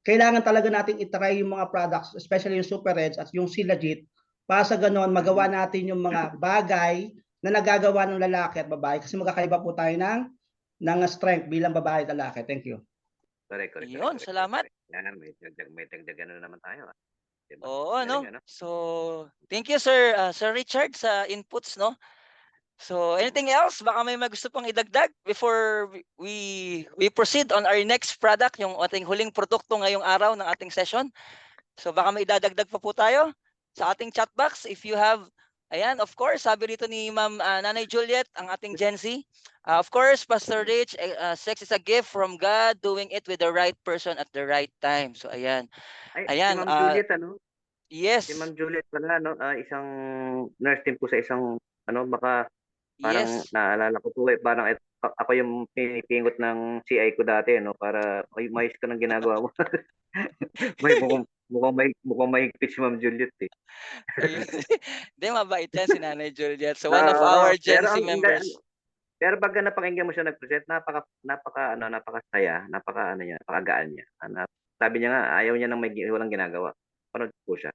kailangan talaga nating itry yung mga products, especially yung Super Reds at yung Shilajit, para sa ganoon magawa natin yung mga bagay na nagagawa ng lalaki at babae kasi magkakaiba po tayo ng strength bilang babae at lalaki. Thank you. Correct. Yun, salamat. Yan, may dagdag ano naman tayo. Diba? Oo, no? Galing, ano? So, thank you, Sir Sir Richard, sa inputs, no? So, anything else? Baka may gusto pang idagdag before we proceed on our next product, yung ating huling produkto ngayong araw ng ating session. So, baka may idadagdag pa po tayo sa ating chat box. If you have, ayan, of course, sabi rito ni Ma'am Nanay Juliet, ang ating Gen Z. Of course, Pastor Rich, sex is a gift from God, doing it with the right person at the right time. So, ayan. Ay, si Ayan, Ma'am Juliet, ano? Si yes, Ma'am Juliet pala, no? Isang nurse din po sa isang, ano, baka parang yes. naalala ko po eh, parang ako yung pinipingot ng CI ko dati, no? Para, ay, mayos ka ng ginagawa mo. mukhang mahigpit si Ma'am Juliet eh. Ayun. Hindi, mabait yan si Nanay Juliet. So, one of our Gen Z members. Pero pagka napakinggan mo siya nag-present, napakasaya, napakagaan niya. Sabi niya nga, ayaw niya nang walang ginagawa. Panood po siya.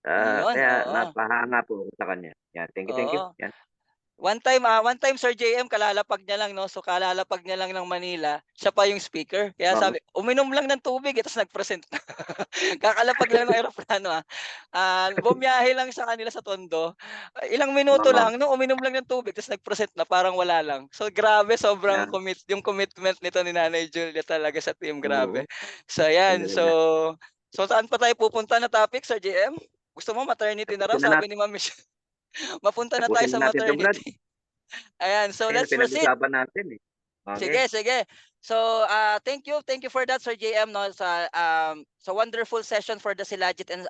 Yun, Kaya oo. napahanga po ako sa kanya. Yan, thank you. Oo. Yan. One time Sir JM kalalapag niya lang, no. So kalalapag niya lang ng Manila, siya pa yung speaker. Kaya Oo. sabi, uminom lang ng tubig tapos nag-present. Kakalapag lang ng eroplano. Bumiyahe lang sa kanila sa Tondo. Ilang minuto Oo. lang no, uminom lang ng tubig tapos nag-present na parang wala lang. So grabe, sobrang Yan. yung commitment nito ni Nanay Julia talaga sa team, Oo. grabe. So ayan, Galing so nga. saan pa tayo pupunta na topic, Sir JM? Gusto mo maternity na raw, Tapusin na sabi ni Ma'am Michelle. Mapunta na tayo tapusin sa na natin ito, Brad. maternity. Ayan, so Ayan, let's proceed. pinag-usapan natin eh. Okay. Sige. So, thank you for that, Sir JM, no, sa wonderful session for the Shilajit and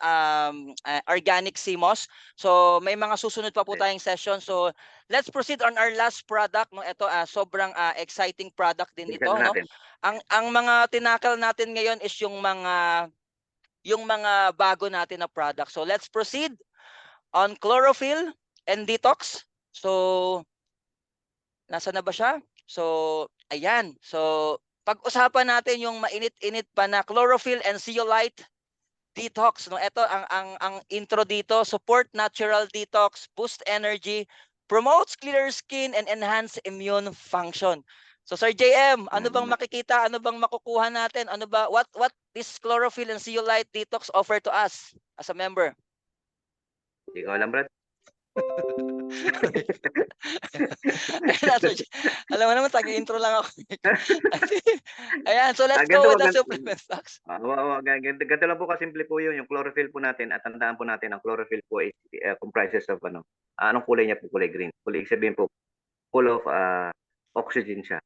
organic CMOS. So, may mga susunod pa po tayong session. So, let's proceed on our last product, no. Ito sobrang exciting product din ito, Bilisan no. natin. Ang mga tinakal natin ngayon is yung mga bago natin na product. So, let's proceed on chlorophyll and detox. So, nasa na ba siya? So, ayan. So, pag-usapan natin yung mainit-init pa na chlorophyll and zeolite detox. No, ito ang intro dito. Support natural detox, boost energy, promotes clear skin and enhance immune function. So Sir JM, ano bang makikita? Ano bang makukuha natin? Ano ba what this chlorophyll and zeolite detox offer to us as a member? Hindi ko alam, Brad. Ayan, Sir J- alam mo naman, tag-intro lang ako. Ayan, so let's Ganito go with ba, the supplement stocks. ganito lang po kasimple po yun, yung chlorophyll po natin, at tandaan po natin, ang chlorophyll po is comprises of anong kulay niya po, kulay green. Kulay sabihin po, full of oxygen siya.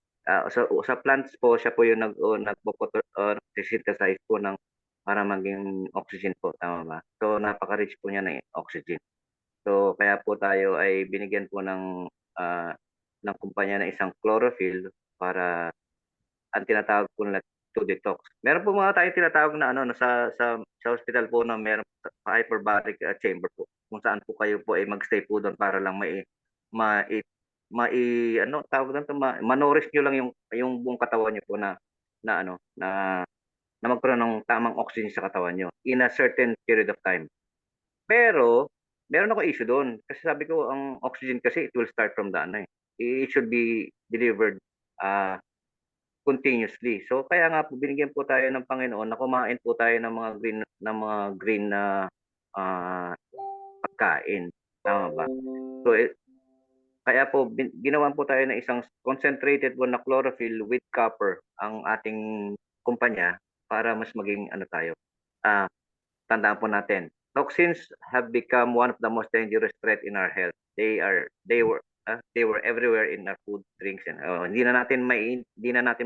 Sa plants po, siya po yung nag-synthesize po ng para maging oxygen po, tama ba? So, napaka-rich po niya ng oxygen. So, kaya po tayo ay binigyan po ng kumpanya ng isang chlorophyll para ang tinatawag po nila to detox. Meron po mga tayong tinatawag na sa hospital po na meron hyperbaric chamber po kung saan po kayo po ay magstay po doon para lang mai ano tawag doon manorish niyo lang yung buong katawan niyo po na magkaroon ng tamang oxygen sa katawan niyo in a certain period of time. Pero meron ako issue doon kasi sabi ko ang oxygen kasi it will start from it should be delivered uh, continuously. So kaya nga po binigyan po tayo ng Panginoon na kumain po tayo ng mga green na pagkain. Tama ba? So kaya po ginawan po tayo ng isang concentrated po na chlorophyll with copper ang ating kumpanya para mas maging ano tayo. Ah, tandaan po natin. Toxins have become one of the most dangerous threat in our health. They were everywhere in our food, drinks, and hindi na natin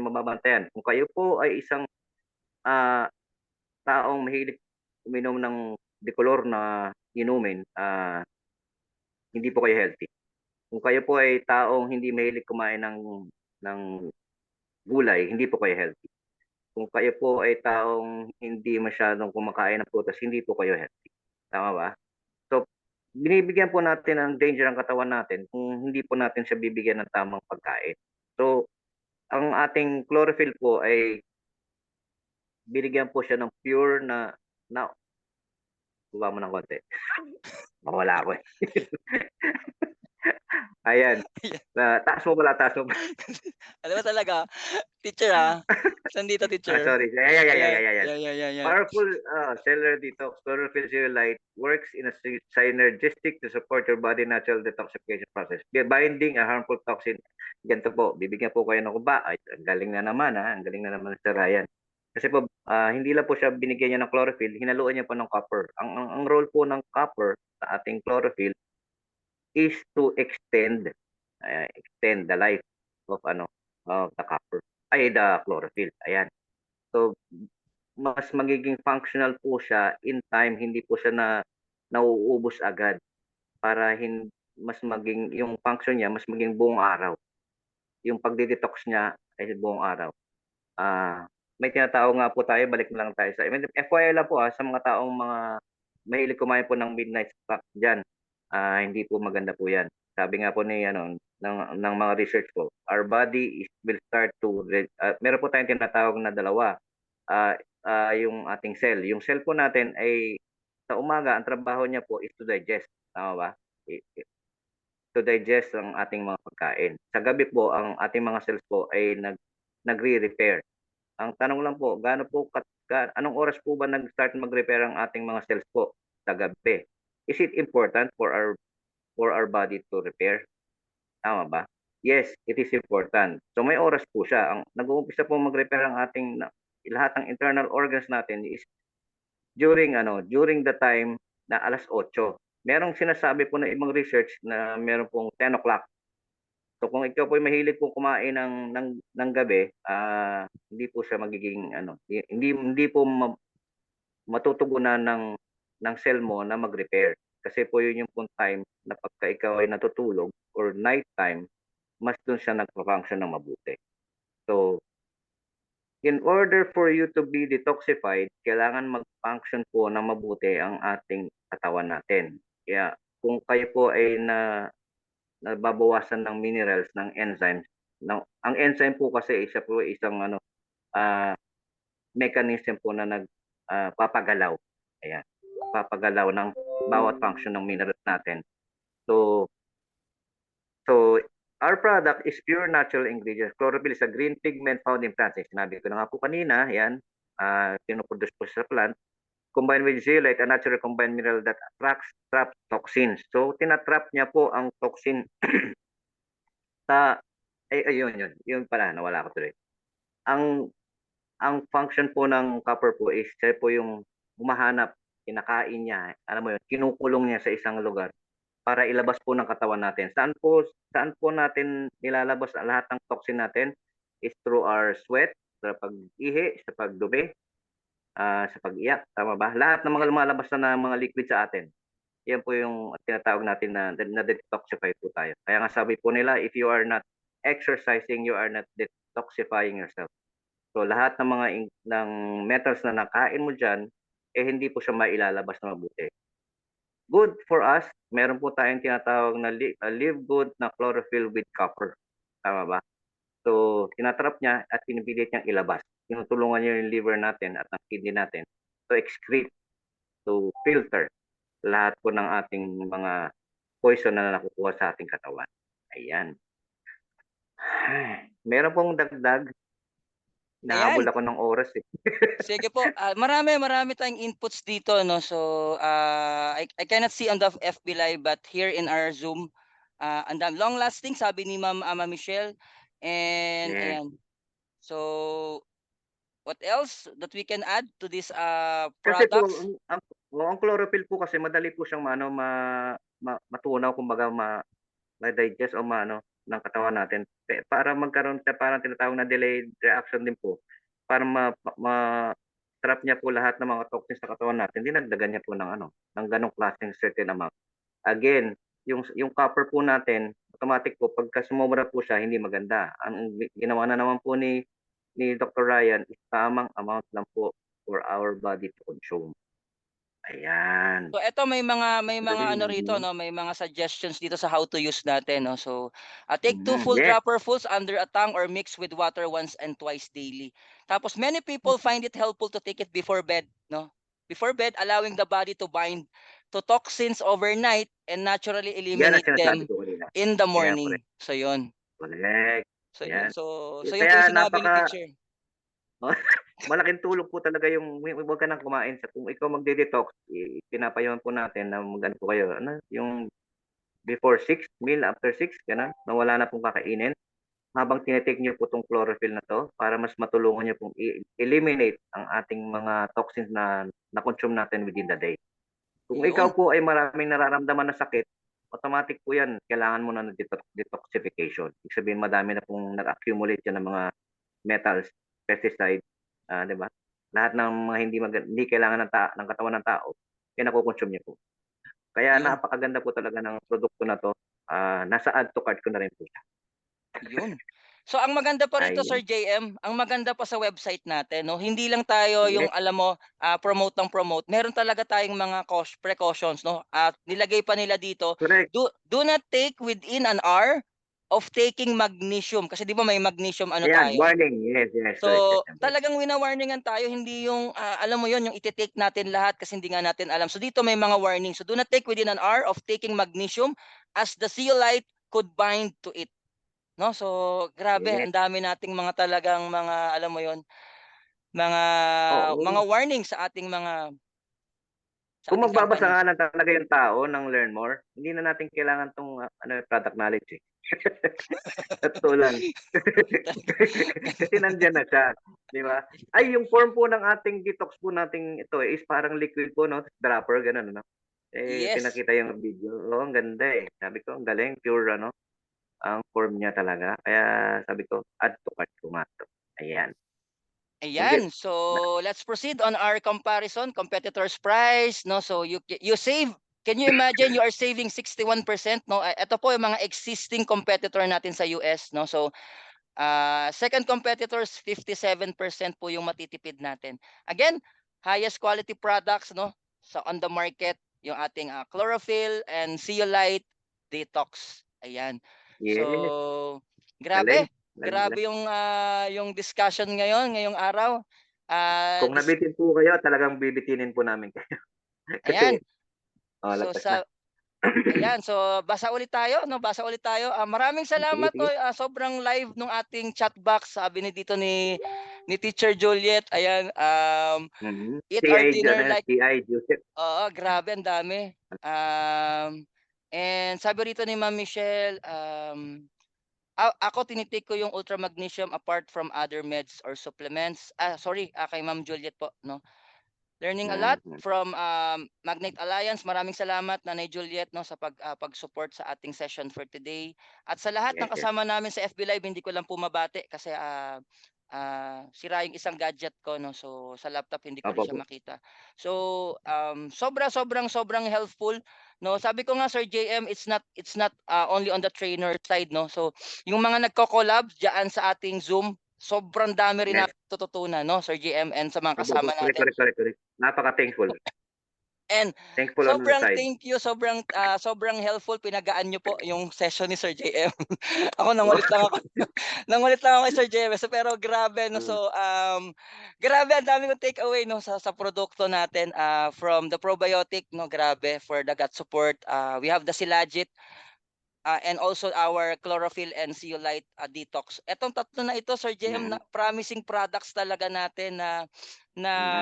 mababantayan. Kung kayo po ay isang ah, taong mahilig uminom ng decolor na inumin, hindi po kayo healthy. Kung kayo po ay taong hindi mahilig kumain ng gulay, hindi po kayo healthy. Kung kayo po ay taong hindi masyadong kumakain ng prutas, hindi po kayo healthy. Tama ba? So, binibigyan po natin ng danger ang katawan natin kung hindi po natin siya bibigyan ng tamang pagkain. So, ang ating chlorophyll po ay binigyan po siya ng pure na baba mo ng konti. Mawala ako eh. Ayan. Taas mo pala, taas mo pala. Alam mo talaga, teacher saan dito teacher? Sorry. Ayan. Yeah. Powerful cellular detox. Chlorophyll zeolite works in a synergistic to support your body natural detoxification process. Binding a harmful toxin. Ganito po, bibigyan po kayo ng kuba. Ay, ang galing na naman Ang galing na naman sa Ryan. Kasi po, hindi lang po siya binigyan niya ng chlorophyll, hinaluan niya po ng copper. Ang role po ng copper sa ating chlorophyll is to extend the life of the copper. The chlorophyll. Ayan. So, mas magiging functional po siya in time, hindi po siya nauubos agad para mas maging yung function niya mas maging buong araw. Yung pagde-detox niya ay buong araw. May tinatawag nga po tayo, balik na lang tayo sa FYI lang po sa mga taong mahilig kumain po ng midnight snack diyan. Hindi po maganda po 'yan. Sabi nga po ng mga research po, our body will start to meron po tayong tinatawag na dalawa. Yung ating cell. Yung cell po natin ay sa umaga ang trabaho niya po is to digest. Tama ba? To digest ang ating mga pagkain. Sa gabi po ang ating mga cells po ay nagre-repair. Ang tanong lang po, anong oras po ba nag-start mag-repair ang ating mga cells po? Sa gabi. Is it important for our body to repair? Tama ba? Yes, it is important. So may oras po siya. Ang nag-uumpisa po mag-repair ang ating lahat ng internal organs natin is during the time na 8:00. Merong sinasabi po na ibang research na meron pong 10 o'clock. So kung ikaw po ay mahilig po kumain ng gabi, hindi po siya magiging hindi po matutugunan ng cell mo na mag-repair. Kasi po yun yung pong time na pagka ikaw ay natutulog or night time, mas dun siya nagpa-function ng mabuti. So, in order for you to be detoxified, kailangan mag-function po ng mabuti ang ating katawan natin. Kaya kung kayo po ay nababawasan ng minerals, ng enzymes. Ang enzyme po kasi isa po isang ah, mechanism po na papagalaw. Ayan. Papagalaw ng bawat function ng minerals natin. So, our product is pure natural ingredients. Chlorophyll is a green pigment found in plants. Sinabi ko na nga po kanina, yan, pinoproduce po sa plant. Combined with zeolite, a natural combined mineral that traps toxins. So, tinatrap niya po ang toxin sa, yun pala, nawala ko tuloy. Ang function po ng copper po is siya po yung humahanap, kinakain niya, alam mo yun, kinukulong niya sa isang lugar para ilabas po ng katawan natin. Saan po natin nilalabas lahat ng toxin natin is through our sweat, sa pag-ihi, sa pagdumi, sa pag-iyak, tama ba? Lahat ng mga lumalabas na mga liquid sa atin. Yan po yung tinatawag natin na detoxify po tayo. Kaya nga sabi po nila, if you are not exercising, you are not detoxifying yourself. So lahat ng mga ng metals na nakain mo diyan hindi po siya mailalabas na mabuti. Good for us, meron po tayong tinatawag na live good na chlorophyll with copper. Tama ba? So tinatrap niya at pinipilit niyang ilabas. Tinutulungan niya yung liver natin at ang kidney natin to excrete, to filter lahat po ng ating mga poison na nakukuha sa ating katawan. Ayan. Meron pong dagdag. Nahabol ako ng oras eh. Sige po. Marami tayong inputs dito, no. So I cannot see on the FB Live, but here in our Zoom, and long lasting, sabi ni Ma'am Michelle. And Yeah. ayan. So what else that we can add to this Kasi po products? ang chlorophyll po kasi madali po siyang matunaw, kumbaga ma-digest o ng katawan natin. Para magkaroon siya, parang tinatawag na delayed reaction din po. Para trap niya po lahat ng mga toxins sa katawan natin, dinagdagan niya po ng ganong klaseng certain amount. Again, yung copper po natin, automatic po, pagka sumobra po siya, hindi maganda. Ang ginawa na naman po ni Dr. Ryan is tamang amount lang po for our body to consume. Ayan. So eto may mga ano rito, no, may mga suggestions dito sa how to use natin, no. So take 2 full Yes. dropperfuls under a tongue or mix with water once and twice daily. Tapos many people find it helpful to take it before bed, no. Before bed, allowing the body to bind to toxins overnight and naturally Yan ang eliminate sinasabi them ko kanina. in the Yeah, morning. correct. So yun. Correct. So yun. Yan. So yun po Kaya yung sinabi ni teacher. malaking tulong po talaga yung huwag ka nang kumain. Kung ikaw magde-detox, pinapayuhan po natin na mag-ano po kayo, yung before 6, meal after 6, ganun, na wala na pong kakainin. Habang tinitake niyo po tong chlorophyll na to para mas matulungan niyo pong eliminate ang ating mga toxins na na-consume natin within the day. Kung ikaw Yun. po ay maraming nararamdaman na sakit, automatic po yan, kailangan mo na ng detoxification. Ibig sabihin, madami na pong nag-accumulate yan ng mga metals, pesticides, di ba? Lahat ng mga hindi kailangan ng katawan ng tao, nakukonsume niya po. Kaya Yun. napakaganda po talaga ng produkto na to. Nasa add to cart ko na rin po siya. Yun. So ang maganda pa rito, Ayun. Sir JM, ang maganda pa sa website natin, no, hindi lang tayo yung Yes. alam mo promote ng promote. Meron talaga tayong mga precautions, no. At nilagay pa nila dito, Correct. do not take within an hour of taking magnesium kasi 'di ba may magnesium Ayan, tayo. warning. Yes, correct. So Yes. talagang wina-warningan tayo, hindi yung alam mo yon yung ite-take natin lahat kasi hindi nga natin alam. So dito may mga warning. So do not take within an hour of taking magnesium as the zeolite could bind to it. No, so grabe, Yes. ang dami nating mga talagang mga alam mo 'yon, mga Oo. warning sa ating Kung magbabasa company. nga lang talaga yung tao ng learn more, hindi na natin kailangan tong product knowledge eh. Totoo lang. Kasi nandiyan na siya, di ba? Ay, yung form po ng ating detox po nating ito is parang liquid po, no? Dropper, ganun, no? Yes. Pinakita yung video. Oo, ang ganda eh. Sabi ko, ang galing, pure, ang form niya talaga. Kaya sabi ko, add to cart ko nga to. Ayan. Ayan, so let's proceed on our comparison, competitors price, no? So you save, can you imagine you are saving 61%, no? Ito po yung mga existing competitor natin sa US, no? So second competitors 57% po yung matitipid natin. Again, highest quality products, no? So on the market, yung ating chlorophyll and zeolite detox. Ayan. Yes. So, Galing. grabe. Grabe yung discussion ngayong araw. Kung nabitin po kayo, talagang bibitinin po namin kayo. Ayan. Kasi So lagpas na. ayan, so basa ulit tayo, no? Basa ulit tayo. Maraming Sige, salamat sige. no. Sobrang live nung ating chat box, sabi ni dito ni Teacher Juliet. Ayan, eat our dinner like CI Joseph. oo, grabe ang dami. And sabi rito ni Ma'am Michelle, ako tinitake ko yung ultra magnesium apart from other meds or supplements. Sorry, kay Ma'am Juliet po, no. Learning a lot Mhm. from Magnate Alliance. Maraming salamat Nanay Juliet no sa pag-support sa ating session for today. At sa lahat ng Yes, yes. kasama namin sa FB Live, hindi ko lang po mabati kasi sira yung isang gadget ko no. So sa laptop hindi ko rin Opo siya po. makita. So sobrang helpful no. Sabi ko nga Sir JM, it's not only on the trainer side no. So yung mga nagko-collab diyan sa ating Zoom, sobrang dami rin Yes. natin natututunan no Sir JM and sa mga Opo, kasama correct, natin. correct. Napaka-thankful. And Thankful on our sobrang side. thank you, sobrang helpful, pinagaan niyo po yung session ni Sir JM. Ako nangulit lang ako. Nangulit lang ako kay Sir JM. So, pero grabe no. Mm. So grabe ang dami kong take away no sa produkto natin from the probiotic no, grabe for the gut support. We have the Silagit and also our chlorophyll and zeolite detox. Etong tatlo na ito, Sir JM, Mm. promising products talaga natin na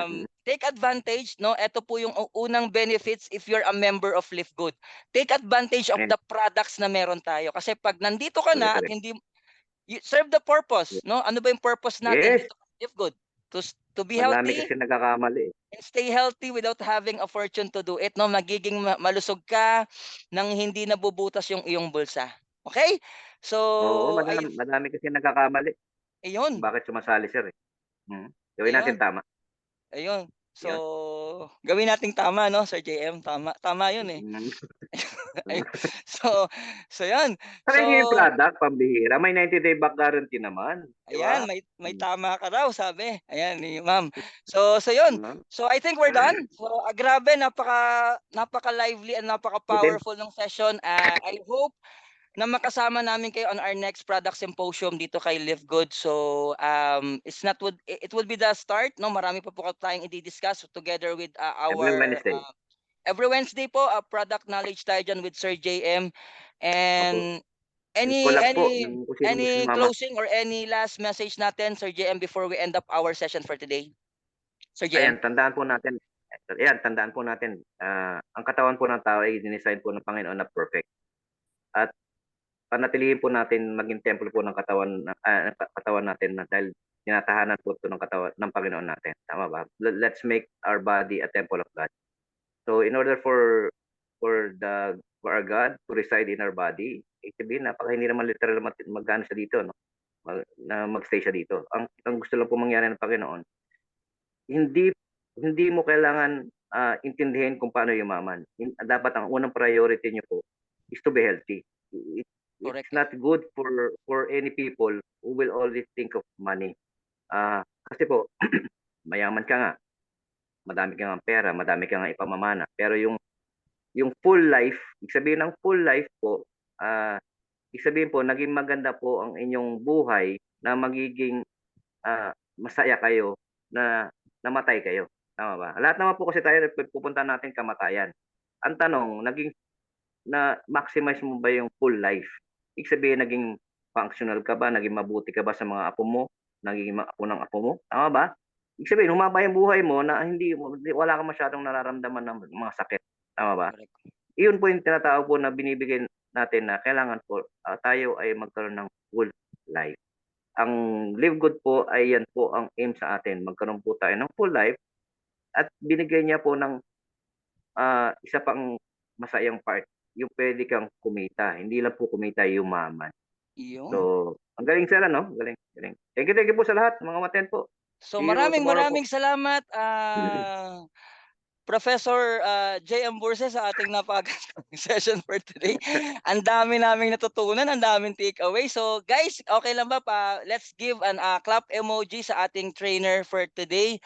Mm. take advantage, no? Ito po yung unang benefits if you're a member of Live Good. Take advantage of Yes, the products na meron tayo. Kasi pag nandito ka na at correct. hindi you serve the purpose, no? Ano ba yung purpose natin Yes, dito sa Live Good? To be madami healthy kasi nagkakamali. and stay healthy without having a fortune to do it, no? Magiging malusog ka nang hindi nabubutas yung iyong bulsa. Okay? Oo, So, madami kasi nagkakamali kung ayun, bakit sumasali sir, eh. Gawin natin ayun, tama, ayun. So, 'yun. gawin nating tama, no, Sir JM? Tama, tama yun, eh. Mm. Ayun. So, so yun. Saka So, hindi yung product pambihira, may 90-day back guarantee naman, 'di ayan, ba? may Hmm, tama ka raw, sabi. Ayan, ni Ma'am. So yun. mm. So, I think we're done. So, grabe, napaka-lively and Bitin. napaka-powerful ng session. I hope na makasama namin kayo on our next product symposium dito kay Live Good. So it would be the start, no? Marami pa po tayong i-discuss together with Every our Wednesday. every Wednesday po product knowledge tayo dyan with Sir JM. Opo, And and any collab po any ng kung sinong gusto any sumama. closing or any last message natin Sir JM before we end up our session for today? Sir JM. Tandaan po natin, ang katawan po ng tao ay dinesign po ng Panginoon na perfect. At panatilihin po natin maging templo po ng katawan natin na dahil tinatahanan po ito ng katawan ng Panginoon natin. Tama ba? Let's make our body a temple of God. So in order for our God to reside in our body, sabihin hindi naman literal magano siya dito, no? Na magstay siya dito. Ang gusto lang po mangyari ng Panginoon, hindi hindi mo kailangan intindihin kung paano yumaman. Dapat ang unang priority niyo po is to be healthy. It's Correct. not good for any people who will always think of money. Kasi po mayaman ka nga, madami ka ngang pera, madami ka ngang ipamamana, pero yung full life, ibig sabihin ng full life po, ibig sabihin po naging maganda po ang inyong buhay na magiging masaya kayo na namatay kayo. Tama ba? Lahat naman po kasi tayo pupunta natin kamatayan. Ang tanong, na-maximize mo ba yung full life? Ibig sabihin, naging functional ka ba? Naging mabuti ka ba sa mga apo mo? Naging apo ng apo mo? Tama ba? Ibig sabihin, humaba yung buhay mo na wala kang masyadong nararamdaman ng mga sakit. Tama ba? Correct. Iyon po yung tinatawag po na binibigay natin na kailangan po tayo ay magkaroon ng full life. Ang Live Good po ay yan po ang aim sa atin. Magkaroon po tayo ng full life at binigay niya po ng isa pang masayang part, yung pwede kang kumita. Hindi lang po kumita, yumaman. Iyon. So, ang galing sir, no? Galing. Thank you po sa lahat, mga maten po. So See you tomorrow po. maraming salamat Professor J.M. Burse sa ating napakagandang session for today. Ang dami naming natutunan, ang daming takeaway. So guys, okay lang ba pa let's give an clap emoji sa ating trainer for today,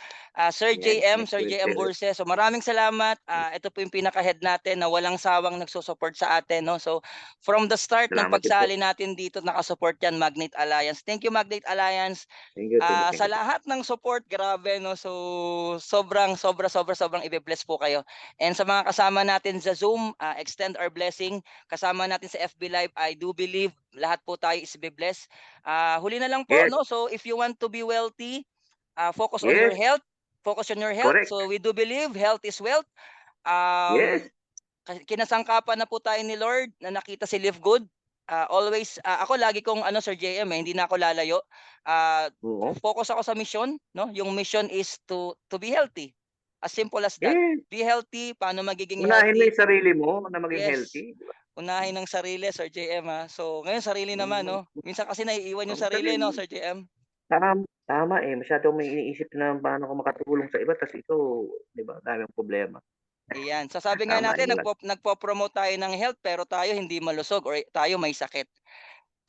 Sir Yan, Sir excellent, JM sir. Burse. So maraming salamat. Ito po yung pinaka-head natin na walang sawang nagsusupport sa atin, no. So from the start ng Salamat din po. pagsali natin dito, nakasupport yan Magnate Alliance. Thank you Magnate Alliance. Thank you, thank you, thank Sa you. lahat ng support, grabe, no. So sobrang ibe-bless po kayo. And sa mga kasama natin sa Zoom, extend our blessing. Kasama natin sa FB Live, I do believe lahat po tayo is be-bless. Huli na lang po, Yes. no. So if you want to be wealthy, focus on your Yes, health. Focus on your health. correct. So we do believe health is wealth. Yes. Kinasangkapan na po tayo ni Lord na nakita si Live Good. Always ako lagi kong Sir JM, hindi na ako lalayo. Oo. Focus ako sa mission, no? Yung mission is to be healthy. As simple as that. Yes. Be healthy, paano magiging Unahin mo healthy? yung sarili mo na maging Yes. healthy. Di ba? Unahin ng sarili, Sir JM, ha. So ngayon sarili naman, no. Minsan kasi naiiwan yung Ang sarili, no, sarili. Sir JM. Tama eh. Masyado may iniisip na paano ko makatulong sa iba. Tapos ito, di ba, daming problema. Ayan. So sabi nga Tama natin, yun. nagpo-promote tayo ng health pero tayo hindi malusog or tayo may sakit.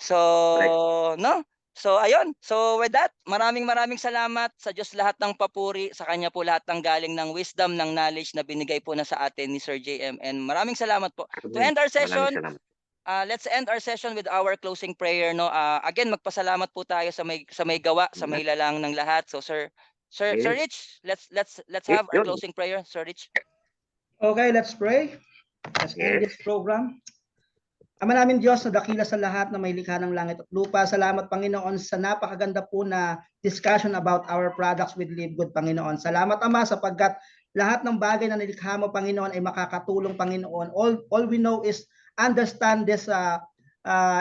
So, Correct. no? So, ayun. So, with that, maraming salamat sa Diyos lahat ng papuri. Sa Kanya po lahat ng galing ng wisdom, ng knowledge na binigay po na sa atin ni Sir JM. And maraming salamat po. To end our Maraming session, salamat. let's end our session with our closing prayer, no. Again, magpasalamat po tayo sa may gawa, sa may lalang ng lahat. So, Sir Yes. Rich, let's Yes, have our yun. closing prayer, Sir Rich. Okay, let's pray. Let's end Yes. this program. Ama namin Diyos na dakila sa lahat na may likha ng langit at lupa. Salamat Panginoon sa napakaganda po na discussion about our products with Live Good, Panginoon. Salamat Ama sapagkat lahat ng bagay na nilikha mo Panginoon ay makakatulong Panginoon. All we know is understand this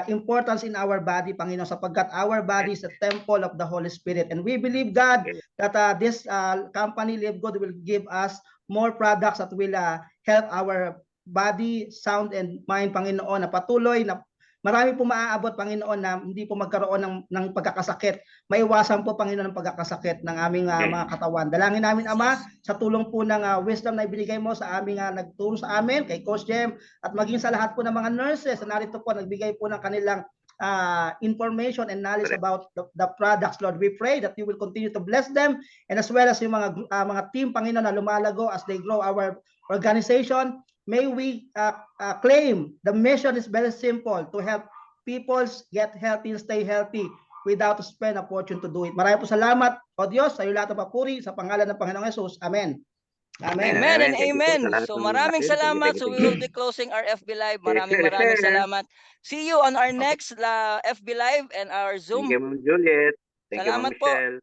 importance in our body Panginoon sapagkat our body is a temple of the Holy Spirit. And we believe God that this company Live Good will give us more products that will help our body, sound, and mind, Panginoon, na patuloy na marami po maaabot, Panginoon, na hindi po magkaroon ng pagkakasakit. Maiwasan po, Panginoon, ng pagkakasakit ng aming mga katawan. Dalangin namin, Ama, sa tulong po ng wisdom na ibinigay mo sa aming nagtulong sa amin, kay Coach Jem, at maging sa lahat po ng mga nurses na narito po, nagbigay po ng kanilang information and knowledge about the products, Lord. We pray that you will continue to bless them and as well as yung mga team, Panginoon, na lumalago as they grow our organization. May we claim the mission is very simple, to help people get healthy and stay healthy without to spend a fortune to do it. Maraming po salamat, O Diyos, sa iyo lahat ng papuri, sa pangalan ng Panginoong Jesus. Amen. Amen. Amen and Thank you po amen. sa lahat So ng maraming atin. salamat. Thank So you. we will be closing our FB Live. Maraming salamat. See you on our next FB Live and our Zoom. Thank you, Ma'am Juliet. Thank you, Ma'am Salamat po. Michelle.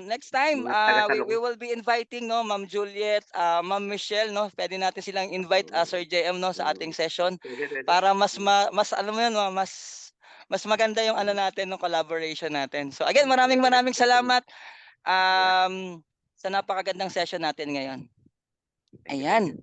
Next time, Mga taga-salok. we will be inviting, no, Ma'am Juliet, Ma'am Michelle, no. Pwede natin silang invite, Sir JM, no, sa ating session para mas alam mo yun, mas maganda yung natin, no, collaboration natin. So again, maraming salamat sa napakagandang session natin ngayon. Ayan.